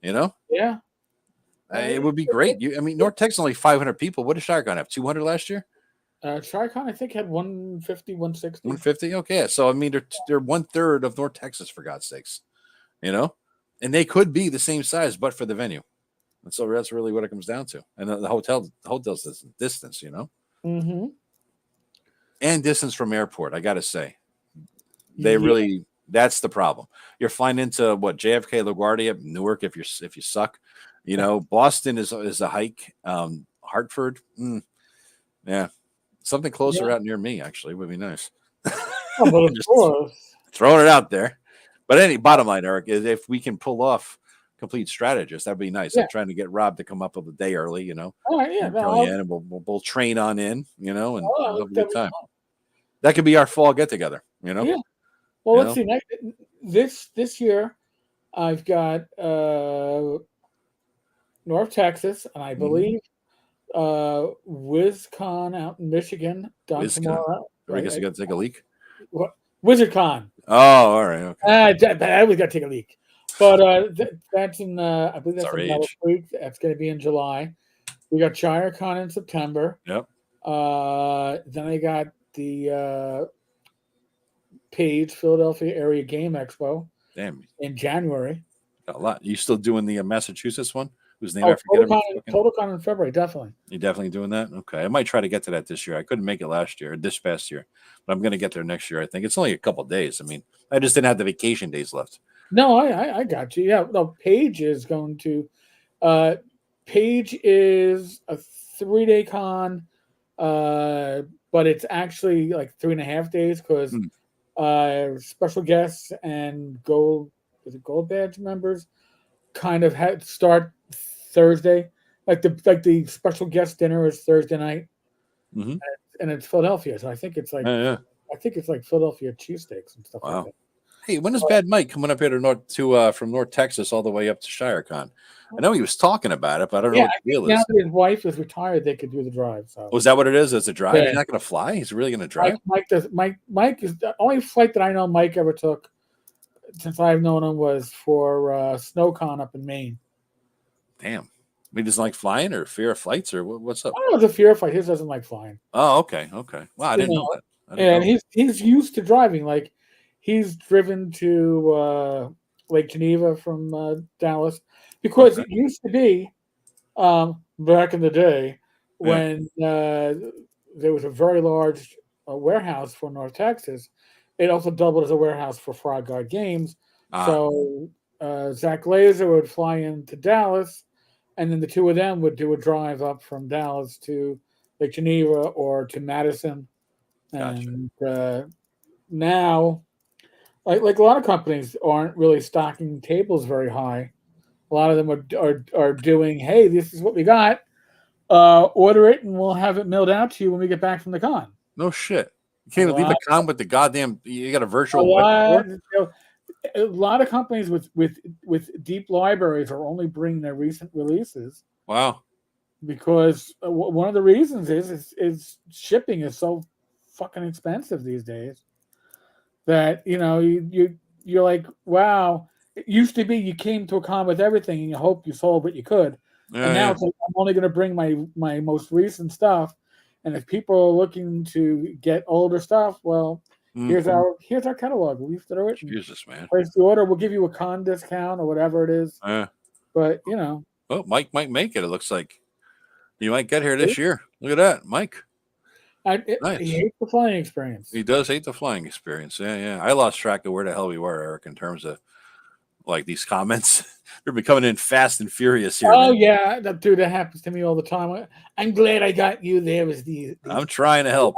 You know, Yeah. it would be great. I mean, North Texas only 500 people. What did ShireCon have? 200 last year? ShireCon, I think, had 150, 160. 150. Okay, so I mean, they're 1/3 of North Texas, for God's sakes. You know, and they could be the same size, but for the venue. And so that's really what it comes down to. And the hotel's distance, you know, Mm-hmm. and distance from airport. I got to say, they really, that's the problem. You're flying into what, JFK, LaGuardia, Newark. If you suck, you know, Boston is a hike. Hartford, yeah, something closer out near me actually would be nice. Oh, but of course. Throwing it out there. But bottom line, Eric, is if we can pull off complete strategist, that'd be nice. I'm trying to get Rob to come up a day early, you know. All right, yeah. And we'll train on in, you know, and have a good time. That could be our fall get together, you know. Yeah. Well, let's see. This year, I've got North Texas, and I believe WizCon out in Michigan done tomorrow. I guess you got to take a leak. What? WizardCon. Oh, all right. Okay. I always got to take a leak. But that's in, I believe that's in Mellow Creek. That's going to be in July. We got ShireCon in September. Yep. Then I got the Page Philadelphia Area Game Expo. Damn. In January. Got a lot. You still doing the Massachusetts one? Whose name I forget? TotalCon in February, definitely. You definitely doing that? Okay. I might try to get to that this year. I couldn't make it this past year, but I'm going to get there next year. I think it's only a couple days. I mean, I just didn't have the vacation days left. No, I got you. Yeah, no, Page is going to. Page is a 3-day con, but it's actually like 3.5 days because special guests and gold badge members kind of start Thursday. Like the special guest dinner is Thursday night, and it's Philadelphia. So I think it's like I think it's like Philadelphia cheesesteaks and stuff like that. Hey, when is Bad Mike coming up here from North Texas all the way up to ShireCon? I know he was talking about it, but I don't know what the deal is. Now that his wife is retired, they could do the drive. So was that what it is? It's a drive. He's not going to fly. He's really going to drive. Mike is the only flight that I know Mike ever took since I've known him was for SnowCon up in Maine. Damn. He doesn't like flying or fear of flights or what's up? I don't know, the fear of flight. He doesn't like flying. Oh, okay. Wow, I didn't know that. And he's used to driving. Like he's driven to Lake Geneva from Dallas because it used to be back in the day when there was a very large warehouse for North Texas. It also doubled as a warehouse for Frog Guard Games. So Zach Glazer would fly into Dallas, and then the two of them would do a drive up from Dallas to Lake Geneva or to Madison. And now, like a lot of companies aren't really stocking tables very high. A lot of them are doing, hey, this is what we got. Order it, and we'll have it mailed out to you when we get back from the con. No shit. You can't even leave the con with the goddamn. You got a virtual. A lot of companies with deep libraries are only bringing their recent releases. Wow. Because one of the reasons is shipping is so fucking expensive these days that you're like, wow. It used to be you came to a con with everything and you hoped you sold what you could, and now it's like I'm only going to bring my most recent stuff. And if people are looking to get older stuff, well, here's our catalog. We throw it. Jesus, man. Place the order. We'll give you a con discount or whatever it is. But well, Mike might make it. It looks like he might get here this year. Look at that, Mike. Nice. He hates the flying experience. He does hate the flying experience. Yeah. I lost track of where the hell we were, Eric, in terms of like these comments. They're becoming in fast and furious here. Oh, man. Yeah. That happens to me all the time. I'm glad I got you there. I'm trying to help.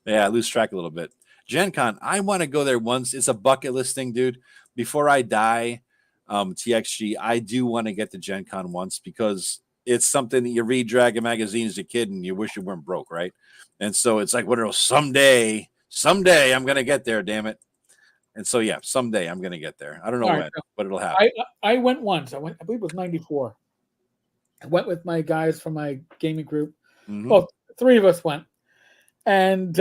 Yeah, I lose track a little bit. Gen Con, I want to go there once. It's a bucket list thing, dude. Before I die, TXG, I do want to get to Gen Con once because it's something that you read Dragon Magazine as a kid and you wish you weren't broke, right? And so it's like, what else? Someday I'm going to get there, damn it. And so, yeah, someday I'm going to get there. I don't know when, but it'll happen. I went once. I believe it was 94. I went with my guys from my gaming group. Mhm. Well, 3 of us went, and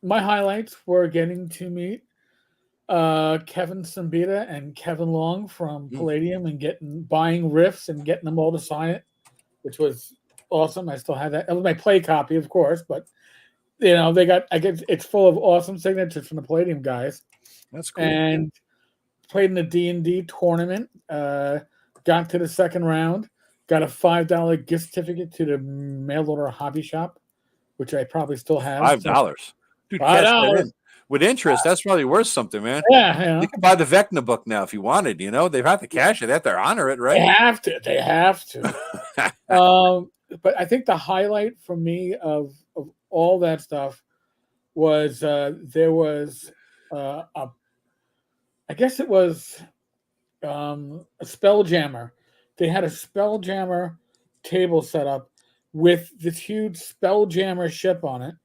my highlights were getting to meet Kevin Sambita and Kevin Long from Mm. Palladium and buying riffs and getting them all to sign it, which was awesome. I still have that. It was my play copy, of course, but I guess it's full of awesome signatures from the Palladium guys. That's cool. And played in the D&D tournament. Got to the second round. Got a $5 gift certificate to the mail order hobby shop, which I probably still have. $5. Dude, cash that in. With interest, that's probably worth something, man. Yeah, You can buy the Vecna book now if you wanted. They've had to cash it. They have to honor it, right? They have to. But I think the highlight for me of all that stuff was there was I guess it was a Spelljammer. They had a Spelljammer table set up with this huge Spelljammer ship on it.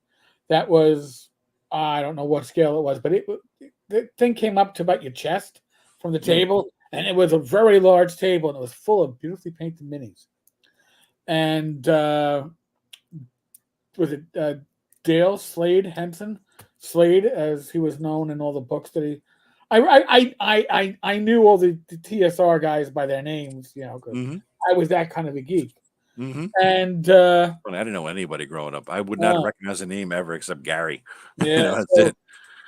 That was, I don't know what scale it was, but the thing came up to about your chest from the table, and it was a very large table, and it was full of beautifully painted minis. And was it Dale Slade Henson? Slade, as he was known in all the books that he. I knew all the TSR guys by their names, because I was that kind of a geek. Mm-hmm. And I didn't know anybody growing up. I would not have recognized a name ever except Gary. Yeah, that's it.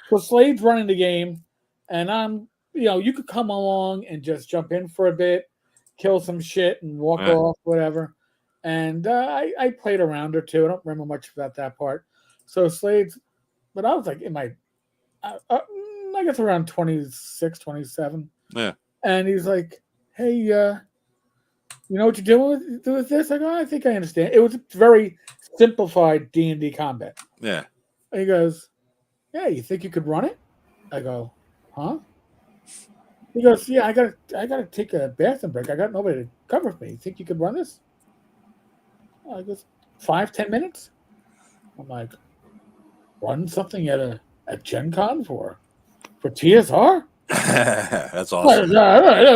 So Slade's running the game, and I'm, you could come along and just jump in for a bit, kill some shit, and walk off, whatever. And I played a round or two. I don't remember much about that part. So Slade's, but I was like in my, I guess around 26, 27. Yeah. And he's like, hey, you know what you're doing with this? I go, I think I understand. It was very simplified D&D combat. Yeah. And he goes, yeah, you think you could run it? I go, huh? He goes, yeah, I gotta take a bathroom break. I got nobody to cover me. You think you could run this? I guess 5-10 minutes. I'm like, run something at Gen Con for TSR? That's awesome. Yeah.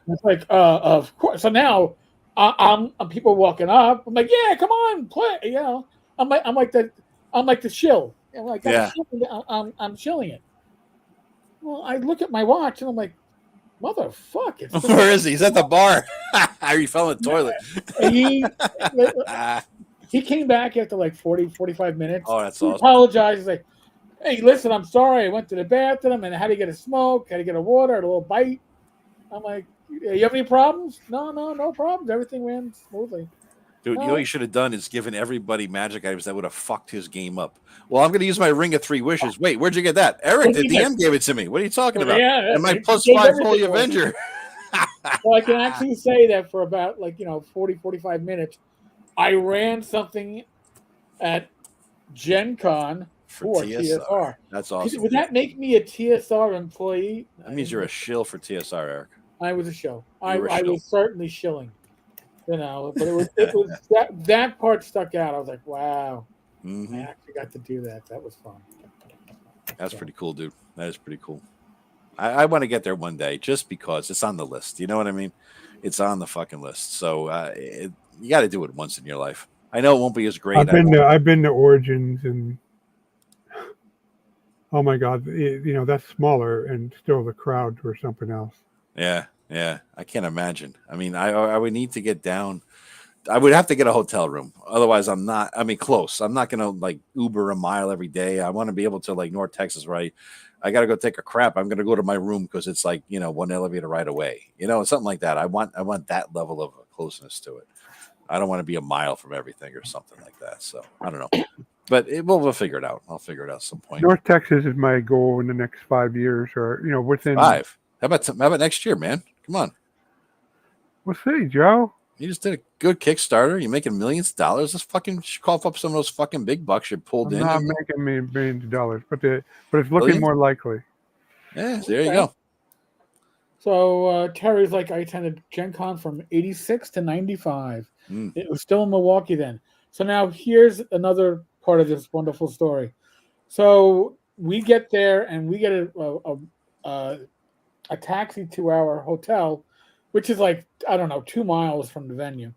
It's like, of course. So now I'm people walking up. I'm like, yeah, come on, play. I'm like the shill. I'm like, I'm shilling it. Well, I look at my watch and I'm like, motherfucker. Where is he? He's at the bar. He fell in the toilet. He came back after like 40, 45 minutes. Oh, that's awesome. He apologized. He's like, hey, listen, I'm sorry. I went to the bathroom and I had to get a smoke, had to get a water, had a little bite. I'm like, you have any problems? No problems. Everything ran smoothly. Dude, you know what you should have done is given everybody magic items that would have fucked his game up. Well, I'm going to use my Ring of Three Wishes. Wait, where'd you get that? Eric, the DM gave it to me. What are you talking about? Yeah, and my +5 Holy Avenger. Well, I can actually say that for about 40, 45 minutes, I ran something at Gen Con for TSR. That's awesome. Would that make me a TSR employee? That means you're a shill for TSR, Eric. I was a shill. I was certainly shilling. But it was that part stuck out. I was like, wow. Mm-hmm. I actually got to do that. That was fun. That's pretty cool, dude. That is pretty cool. I want to get there one day just because it's on the list. You know what I mean? It's on the fucking list. So you got to do it once in your life. I know it won't be as great. I've been to Origins, and oh my God, that's smaller, and still the crowds were something else. Yeah. I can't imagine. I mean, I would need to get down. I would have to get a hotel room. Otherwise, close. I'm not going to Uber a mile every day. I want to be able to North Texas, right? I got to go take a crap. I'm going to go to my room because it's one elevator right away, something like that. I want that level of closeness to it. I don't want to be a mile from everything or something like that. So I don't know, but we'll figure it out. I'll figure it out at some point. North Texas is my goal in the next 5 years, or within 5. How about next year, man? Come on. We'll see, Joe. You just did a good Kickstarter. You're making millions of dollars. Let's fucking cough up some of those fucking big bucks you pulled in. I'm not making millions of dollars, but it's looking more likely. Yeah, there you go. So Terry's like, I attended Gen Con from 86 to 95. It was still in Milwaukee then. So now here's another part of this wonderful story. So we get there and we get a taxi to our hotel, which is 2 miles from the venue.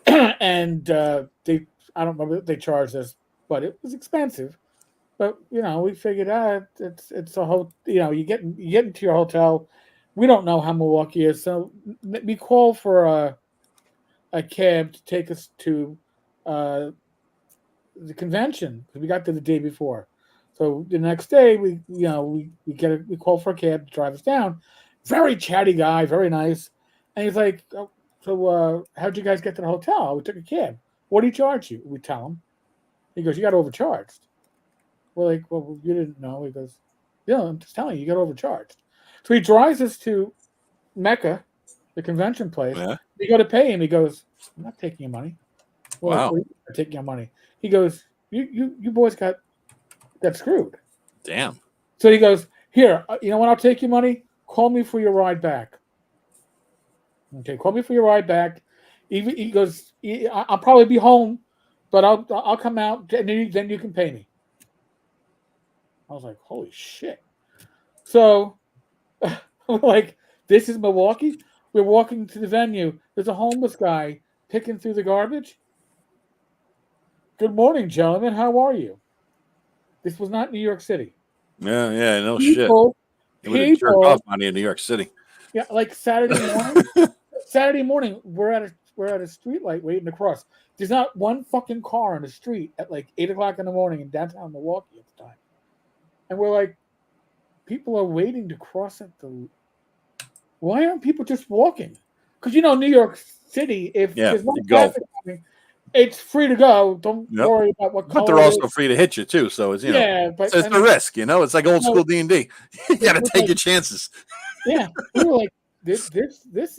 and I don't remember what they charged us, but it was expensive. But we figured out it's a whole. You get into your hotel. We don't know how Milwaukee is, so we call for a cab to take us to uh, the convention because we got there the day before. So the next day we call for a cab to drive us down. Very chatty guy, very nice, and he's like, oh, "So how'd you guys get to the hotel? We took a cab. What do you charge you?" We tell him. He goes, "You got overcharged." We're like, "Well, you didn't know." He goes, "Yeah, I'm just telling you, you got overcharged." So he drives us to Mecca, the convention place. Yeah. We go to pay him. He goes, "I'm not taking your money." Well, Wow. we're taking your money. He goes, "You boys got screwed." Damn. So he goes, "Here, you know what? I'll take your money. Call me for your ride back." Okay, call me for your ride back. He goes, "I'll probably be home, but I'll come out, and then you can pay me." I was like, "Holy shit!" So, like, this is Milwaukee. We're walking to the venue. There's a homeless guy picking through the garbage. "Good morning, gentlemen. How are you?" This was not New York City. Yeah, no shit. People, It would have jerked people, off on you in New York City. yeah, like Saturday morning. Saturday morning, we're at a street light waiting to cross. There's not one fucking car on the street at like 8 o'clock in the morning in downtown Milwaukee at the time, and we're like, people are waiting to cross at the. Why aren't people just walking? Because New York City, if there's no you go. traffic coming, it's free to go. Don't worry about what color. But they're also free to hit you too, so it's but it's a risk. It's like old school D&D. You got to take your chances. Yeah, we were like, this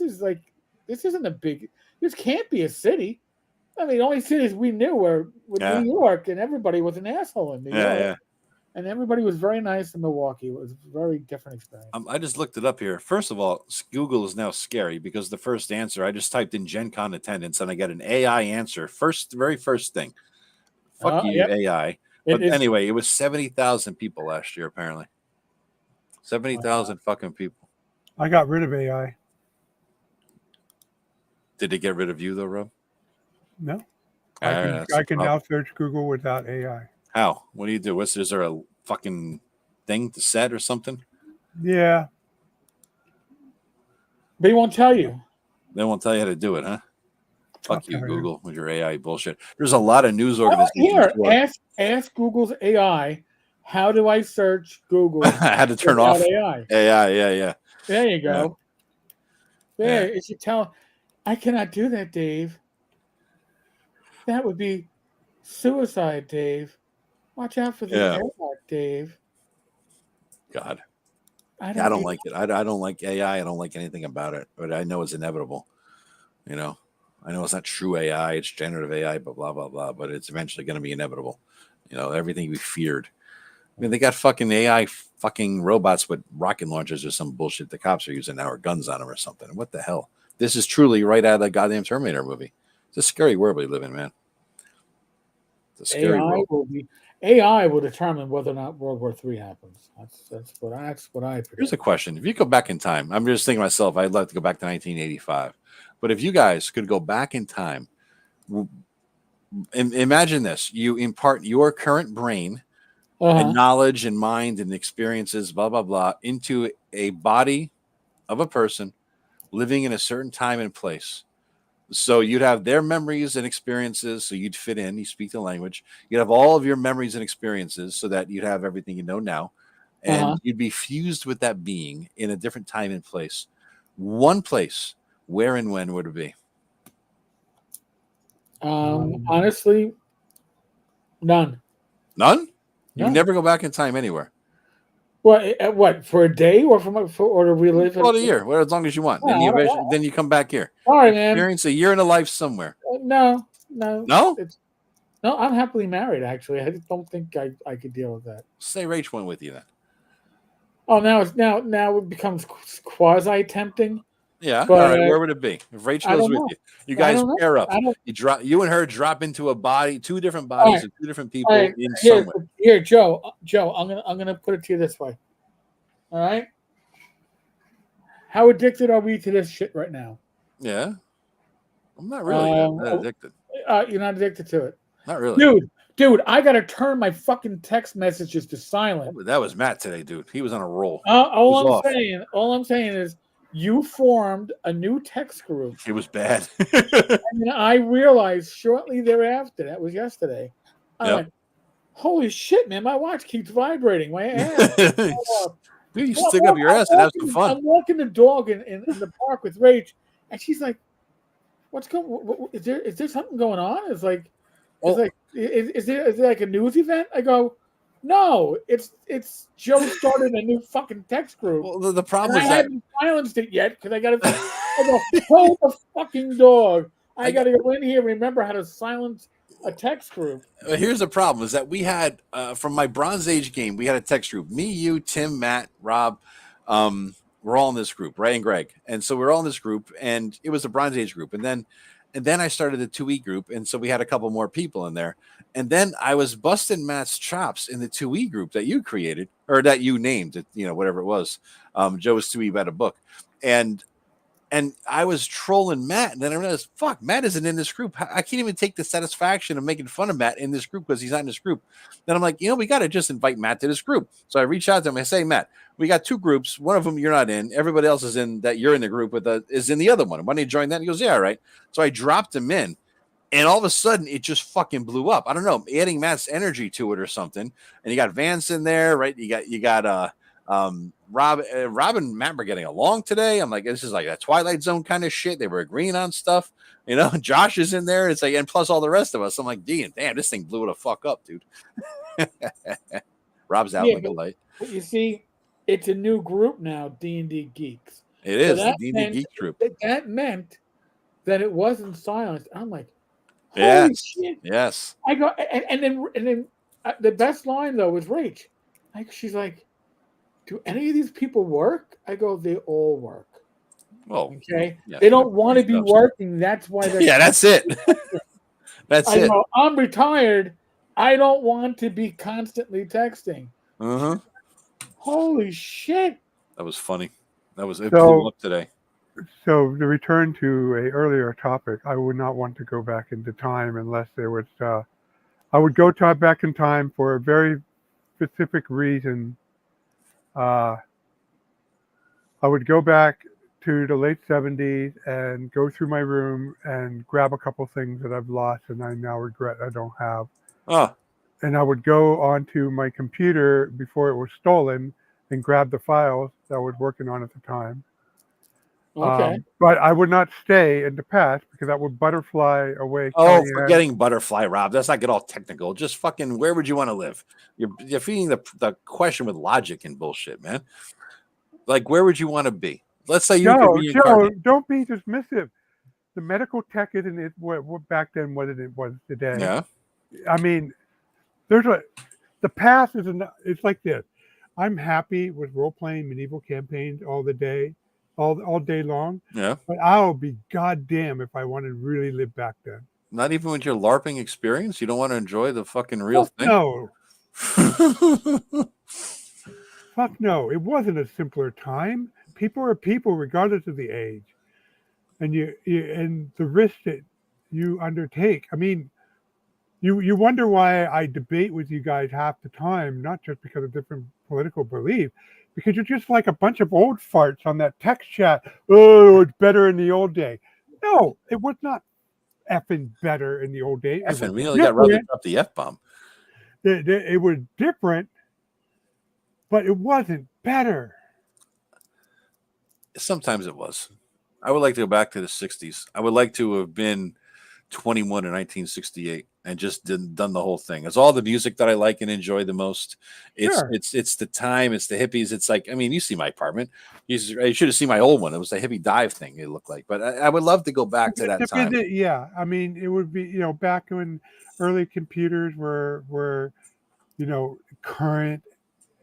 is like, this isn't a big. This can't be a city. I mean, the only cities we knew were New York, and everybody was an asshole in New York. Yeah. And everybody was very nice in Milwaukee. It was a very different experience. I just looked it up here. First of all, Google is now scary because the first answer, I just typed in Gen Con attendance and I got an AI answer. Very first thing. Fuck you, yep. AI. But anyway, it was 70,000 people last year, apparently. 70,000 fucking people. I got rid of AI. Did they get rid of you, though, Rob? No. I can now search Google without AI. How? What do you do? Is there a fucking thing to set or something? Yeah. They won't tell you. They won't tell you how to do it, huh? Fuck you, Google, with your AI bullshit. There's a lot of news organizations. Ask Google's AI, how do I search Google? How to turn off AI. Yeah. There you go. There, it should tell. I cannot do that, Dave. That would be suicide, Dave. Watch out for the airlock, Dave. God. I don't like it. I don't like AI. I don't like anything about it, but I know it's inevitable. I know it's not true AI. It's generative AI, but blah, blah, blah. But it's eventually going to be inevitable. Everything we feared. I mean, they got fucking AI fucking robots with rocket launchers or some bullshit the cops are using now, or guns on them or something. What the hell? This is truly right out of the goddamn Terminator movie. It's a scary world we live in, man. It's a scary world. AI will determine whether or not World War III happens. That's what I predict. Here's a question. If you go back in time, I'm just thinking to myself, I'd love to go back to 1985. But if you guys could go back in time, imagine this. You impart your current brain and knowledge and mind and experiences, blah, blah, blah, into a body of a person living in a certain time and place. So you'd have their memories and experiences, so you'd fit in, you speak the language. You'd have all of your memories and experiences so that you'd have everything you know now. And you'd be fused with that being in a different time and place. One place, where and when would it be? Honestly, none. None? You would never go back in time anywhere. What, for a day or or to relive it? Well, a year, well, as long as you want. Then you come back here. All right, man. Experience a year in a life somewhere. No. No, I'm happily married. Actually, I just don't think I could deal with that. Say Rach went with you then. Oh, now it becomes quasi tempting. Yeah. All right. Where would it be if Rach goes with you? You guys pair up. You and her drop into a body, two different bodies of two different people in somewhere. Here, Joe. I'm gonna put it to you this way. All right. How addicted are we to this shit right now? Yeah. I'm not really that addicted. You're not addicted to it, Not really, dude. I gotta turn my fucking text messages to silent. That was Matt today, dude. He was on a roll. All off. I'm saying is, you formed a new text group. It was bad. And I realized shortly thereafter, that was yesterday, I went, holy shit, man, my watch keeps vibrating. My ass. Dude, you stick up your ass and have some fun. I'm walking the dog in the park with Rach, and she's like, what's going is there something going on? Is there like a news event? I go, no, it's Joe started a new fucking text group. Well, the problem is I that haven't silenced it yet because I go, hold the fucking dog. I got to go in here and remember how to silence a text group. Here's the problem: is that we had from my Bronze Age game, we had a text group. Me, you, Tim, Matt, Rob, we're all in this group, right? And Greg, and so we're all in this group, and it was a Bronze Age group, and then I started the 2E group, and so we had a couple more people in there, and then I was busting Matt's chops in the 2E group that you created or that you named, whatever it was. Joe's 2E about a book, and I was trolling Matt, and then I realized, fuck, Matt isn't in this group. I can't even take the satisfaction of making fun of Matt in this group because he's not in this group. Then I'm like, we got to just invite Matt to this group. So I reach out to him. I say, Matt, we got 2 groups. One of them you're not in. Everybody else is in that you're in the group with is in the other one. Why don't you join that? And he goes, yeah, all right. So I dropped him in, and all of a sudden it just fucking blew up. I don't know, adding Matt's energy to it or something. And you got Vance in there, right? You got Rob and Matt were getting along today. I'm like, this is like a Twilight Zone kind of shit. They were agreeing on stuff. Josh is in there. It's like, and plus all the rest of us. I'm like, damn, this thing blew the fuck up, dude. Rob's out like a light. But you see, it's a new group now, D&D Geeks. It is the D&D Geeks group. That meant that it wasn't silenced. I'm like, holy yes, shit. yes. I go, and then the best line though was Rach. She's like, do any of these people work? I go, they all work. Well, okay. Yeah, they don't want to be working. That's why they're that's it. That's it. Go, I'm retired. I don't want to be constantly texting. Uh-huh. Holy shit. That was funny. It blew up today. So to return to a earlier topic, I would not want to go back into time unless there was I would go back in time for a very specific reason. I would go back to the late 70s and go through my room and grab a couple things that I've lost and I now regret I don't have. Oh. And I would go onto my computer before it was stolen and grab the files that I was working on at the time. Okay. But I would not stay in the past because that would butterfly away. Oh, forgetting butterfly, Rob. Let's not get all technical. Just fucking, where would you want to live? You're feeding the question with logic and bullshit, man. Like, where would you want to be? Let's say you could be Joe, don't be dismissive. The medical tech isn't it what back then what it was today. Yeah. I mean, the past is it's like this. I'm happy with role-playing medieval campaigns all day long. Yeah. But I'll be goddamn if I want to really live back then. Not even with your LARPing experience? You don't want to enjoy the fucking real thing? No. Fuck no. It wasn't a simpler time. People are people regardless of the age. And and the risk that you undertake. I mean, you wonder why I debate with you guys half the time, not just because of different political belief, because you're just like a bunch of old farts on that text chat. Oh, it's better in the old day. No, it was not effing better in the old day. Effing, we only got rather drop the F-bomb. It was different, but it wasn't better. Sometimes it was. I would like to go back to the 60s. I would like to have been 21 in 1968 and just done the whole thing. It's all the music that I like and enjoy the most. It's the time. It's the hippies. It's like, I mean, you see my apartment. You should have seen my old one. It was a hippie dive thing. It looked like, but I would love to go back to that time. Yeah, I mean, it would be back when early computers were current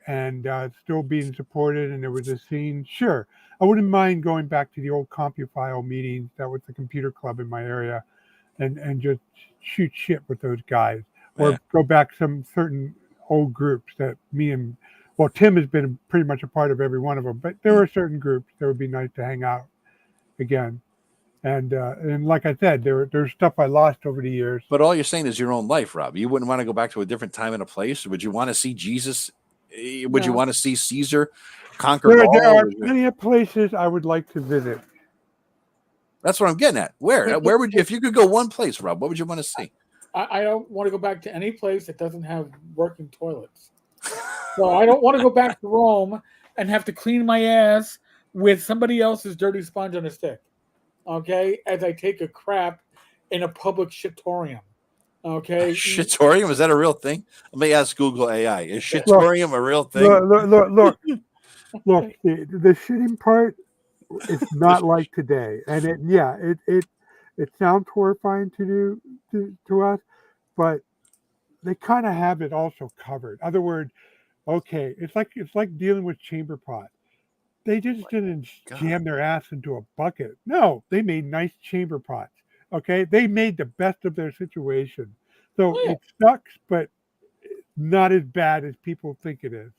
and still being supported, and there was a scene. Sure, I wouldn't mind going back to the old CompuFile meetings. That was the computer club in my area. And just shoot shit with those guys, or go back some certain old groups that Tim has been pretty much a part of every one of them. But there are certain groups that would be nice to hang out again. And like I said, there's stuff I lost over the years. But all you're saying is your own life, Rob. You wouldn't want to go back to a different time and a place. Would you want to see Jesus? Would you No. want to see Caesar conquer There Gaul? are plenty of places I would like to visit. That's what I'm getting at. Where would you, if you could go one place, Rob? What would you want to see? I don't want to go back to any place that doesn't have working toilets. So I don't want to go back to Rome and have to clean my ass with somebody else's dirty sponge on a stick. Okay, as I take a crap in a public shitorium. Okay, Shitorium, is that a real thing? Let me ask Google AI. Is shitorium a real thing? Look. The shitting part is not like today, and it sounds horrifying to us, but they kind of have it also covered. In other words, okay, it's like dealing with chamber pot. They just didn't jam their ass into a bucket. No, they made nice chamber pots. Okay, they made the best of their situation. So it sucks, but not as bad as people think it is.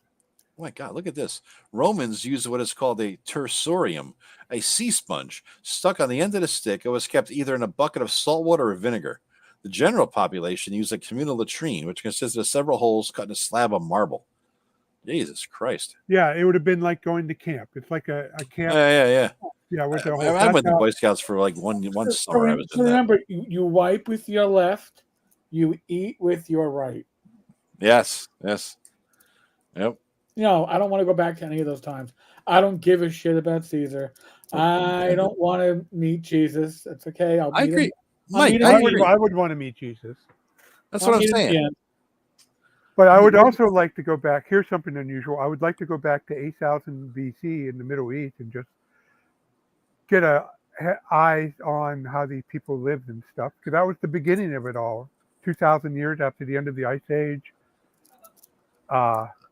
Oh my God, look at this. Romans used what is called a tersorium, a sea sponge stuck on the end of the stick. It was kept either in a bucket of salt water or vinegar. The general population used a communal latrine, which consisted of several holes cut in a slab of marble. Jesus Christ. Yeah, it would have been like going to camp. It's like a camp. Yeah. Yeah, with the whole. I went to Boy Scouts for like one summer. I was in remember, you wipe with your left, you eat with your right. Yes. Yep. No, I don't want to go back to any of those times. I don't give a shit about Caesar. I don't want to meet Jesus. That's okay. I agree. Mike, I would want to meet Jesus. That's what I'm saying. But I would also like to go back. Here's something unusual. I would like to go back to 8000 BC in the Middle East and just get eyes on how these people lived and stuff. Because that was the beginning of it all. 2,000 years after the end of the Ice Age.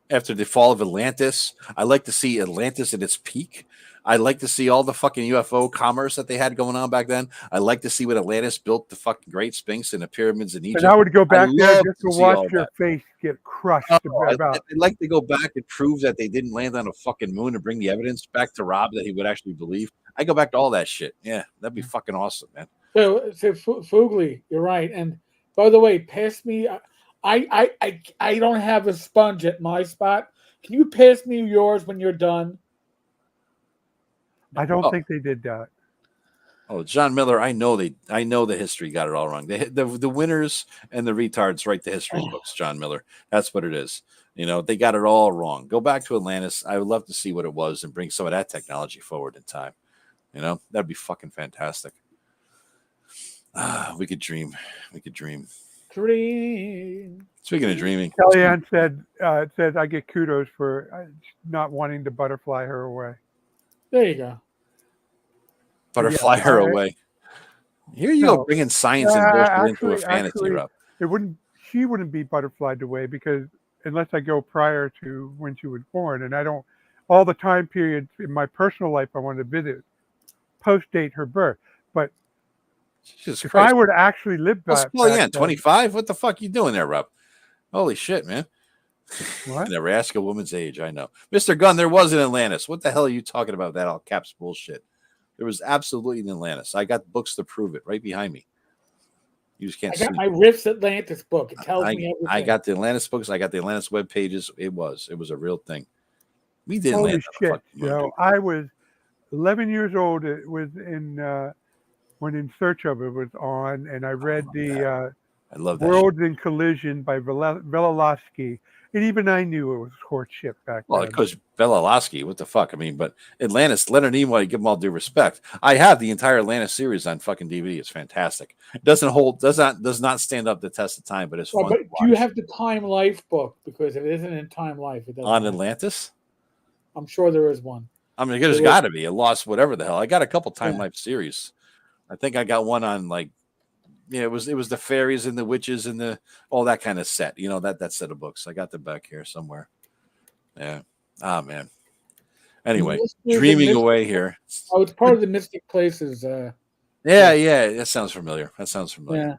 After the fall of Atlantis, I like to see Atlantis at its peak. I like to see all the fucking UFO commerce that they had going on back then. I like to see what Atlantis built, the fucking Great Sphinx and the pyramids in Egypt. And I would go back there just to watch your face get crushed. I'd like to go back and prove that they didn't land on a fucking moon and bring the evidence back to Rob that he would actually believe. I go back to all that shit. Yeah, that'd be fucking awesome, man. So Fugly, you're right. And by the way, pass me. I don't have a sponge at my spot. Can you pass me yours when you're done? I don't think they did that. Oh, John Miller, I know the history got it all wrong. The winners and the retards write the history books, John Miller. That's what it is. They got it all wrong. Go back to Atlantis. I would love to see what it was and bring some of that technology forward in time. That'd be fucking fantastic. We could dream. Dream. Speaking of dreaming, Kellyanne says I get kudos for not wanting to butterfly her away. There you go. Butterfly her away. Here you go, bringing science and bullshit into a fantasy, Rob. She wouldn't be butterflied away because unless I go prior to when she was born, and I don't. All the time periods in my personal life I want to visit post-date her birth, but. Jesus if Christ. I were to actually live back, 25? What the fuck you doing there, Rob? Holy shit, man. What? Never ask a woman's age. I know. Mr. Gunn, there was an Atlantis. What the hell are you talking about? That all caps bullshit. There was absolutely an Atlantis. I got books to prove it right behind me. You just can't see. I got my Riffs Atlantis book. It tells me everything. I got the Atlantis books. I got the Atlantis web pages. It was a real thing. We did Holy land shit. I was 11 years old. It was in when In Search of It was on, and I read I love that Worlds in Collision by Velilovsky, and even I knew it was horse shit back then. Well, because Velilovsky, what the fuck? I mean, but Atlantis, Leonard Nimoy, give them all due respect. I have the entire Atlantis series on fucking DVD. It's fantastic. It does not stand up the test of time, but it's fun. But do you have the Time Life book? Because if it isn't in Time Life, it doesn't. On Atlantis? I'm sure there is one. I mean, there's got to be. It lost whatever the hell. I got a couple Time Life series. I think I got one on it was the fairies and the witches and all that kind of set. That set of books. I got them back here somewhere. Yeah. Ah, man. Anyway, dreaming away here. Oh, it's part of the Mystic Places. Yeah. That sounds familiar. Yeah.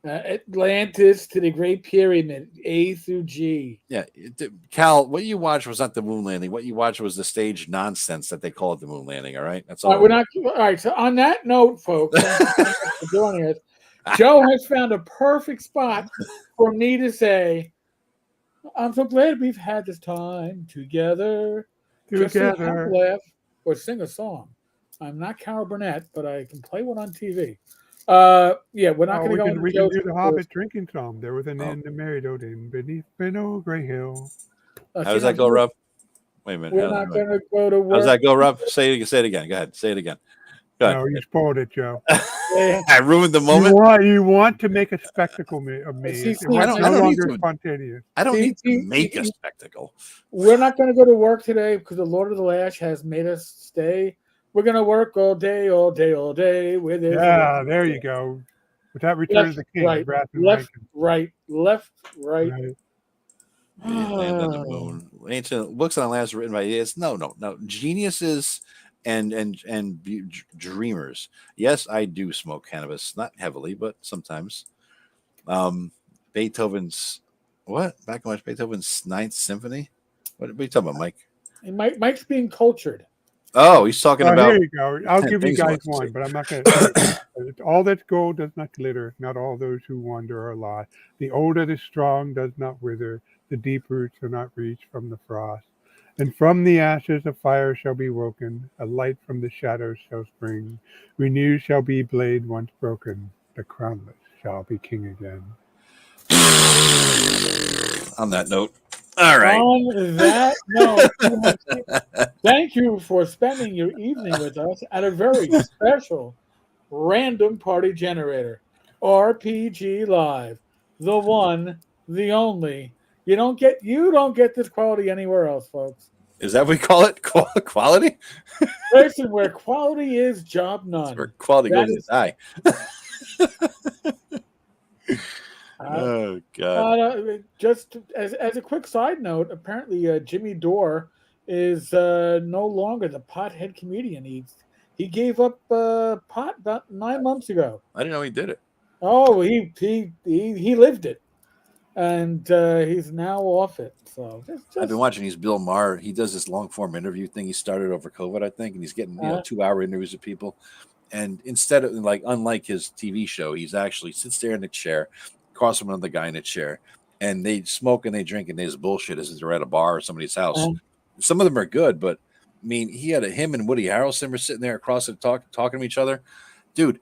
Atlantis to the Great Pyramid, A through G. Yeah, Cal, what you watched was not the moon landing. What you watched was the stage nonsense that they call it the moon landing. All right, that's all. We're not. All right. So on that note, folks, thank you so much for joining us. Joe has found a perfect spot for me to say, "I'm so glad we've had this time together." Just to have a laugh or sing a song. I'm not Carol Burnett, but I can play one on TV. Yeah, we're not going to go into We can Joe's do the Hobbit drinking song. There was an end to Mary Odin beneath Benno Grey Hill. How does that go, Rob? Wait a minute. We're not going to go to work. How does that go, Rob? Say it again. Go ahead. Say it again. No, you spoiled it, Joe. I ruined the moment. You want to make a spectacle of me. It's no longer spontaneous. I don't need to make a spectacle. We're not going to go to work today because the Lord of the Lash has made us stay. We're going to work all day, all day, all day. There you go. Without Return of the King. Right, left, right. Land on the moon. Ancient books on lands written by idiots. No. Geniuses and dreamers. Yes, I do smoke cannabis, not heavily, but sometimes. Beethoven's Beethoven's Ninth Symphony. What are you talking about, Mike? And Mike's being cultured. Oh, he's talking about. Here you go. I'll give you guys one, but I'm not going to. All that's gold does not glitter. Not all those who wander are lost. The old that is strong does not wither. The deep roots are not reached from the frost. And from the ashes a fire shall be woken. A light from the shadows shall spring. Renewed shall be blade once broken. The crownless shall be king again. On that note. All right. On that note, thank you for spending your evening with us at a very special Random Party Generator, RPG Live, the one, the only. You don't get this quality anywhere else, folks. Is that what we call it? Quality? Listen, where quality is, job none. That's where quality goes to die. Oh God! Just as a quick side note, apparently Jimmy Dore is no longer the pothead comedian. He gave up pot about 9 months ago. I didn't know he did it. Oh, he lived it, and he's now off it. So I've been watching these Bill Maher. He does this long form interview thing. He started over COVID, I think, and he's getting 2-hour interviews with people. And instead of unlike his TV show, he's actually sits there in a chair. Across from another guy in a chair, and they smoke and they drink and they just bullshit as if they're at a bar or somebody's house. Some of them are good, but I mean, him and Woody Harrelson were sitting there across the talking to each other. Dude,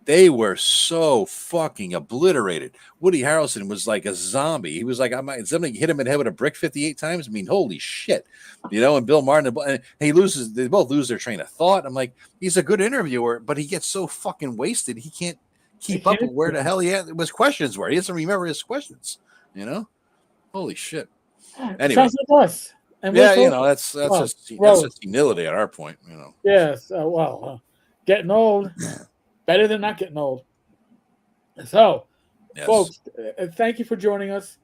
they were so fucking obliterated. Woody Harrelson was like a zombie. He was like, somebody hit him in the head with a brick 58 times. I mean, holy shit, and Bill Martin, and they both lose their train of thought. I'm like, he's a good interviewer, but he gets so fucking wasted. He can't keep up with where the hell his questions were. He doesn't remember his questions. Holy shit. Anyway, sounds like us. And that's just senility at our point. Yes. Getting old, better than not getting old. So, yes. Folks, thank you for joining us.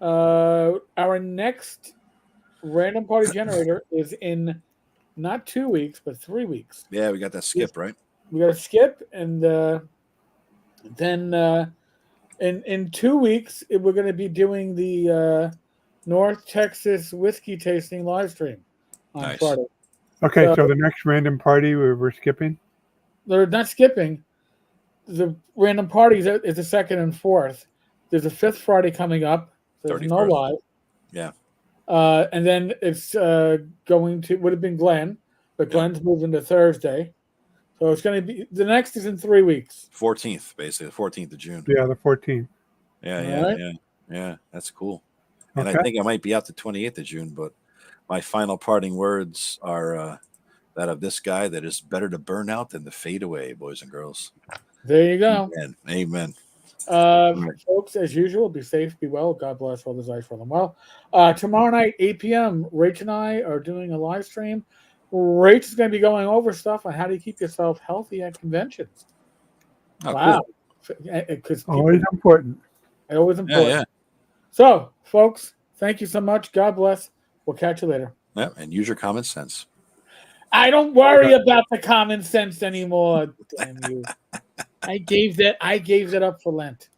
Our next Random Party Generator is in not 2 weeks, but 3 weeks. Yeah, we got that skip, right? We got a skip, and then in 2 weeks we're going to be doing the North Texas whiskey tasting live stream on Friday. Okay, so the next Random Party we're skipping? They're not skipping. The Random Party is the 2nd and 4th. There's a 5th Friday coming up. There's 31st. No live. Yeah. And then it's would have been Glenn, but Glenn's moving to Thursday. So it's going to be, the next is in 3 weeks. 14th, basically, the 14th of June. Yeah, the 14th. Yeah. That's cool. And I think I might be out the 28th of June, but my final parting words are that of this guy, that is better to burn out than to fade away, boys and girls. There you go. Amen. Folks, as usual, be safe, be well. God bless all those eyes for them well. Tomorrow night, 8 p.m., Rach and I are doing a live stream. Rach is going to be going over stuff on how to keep yourself healthy at conventions. Oh, wow. Cool. Always important. Always important. Yeah. So, folks, thank you so much. God bless. We'll catch you later. Yeah, and use your common sense. I don't worry about the common sense anymore. Damn you. I gave that up for Lent.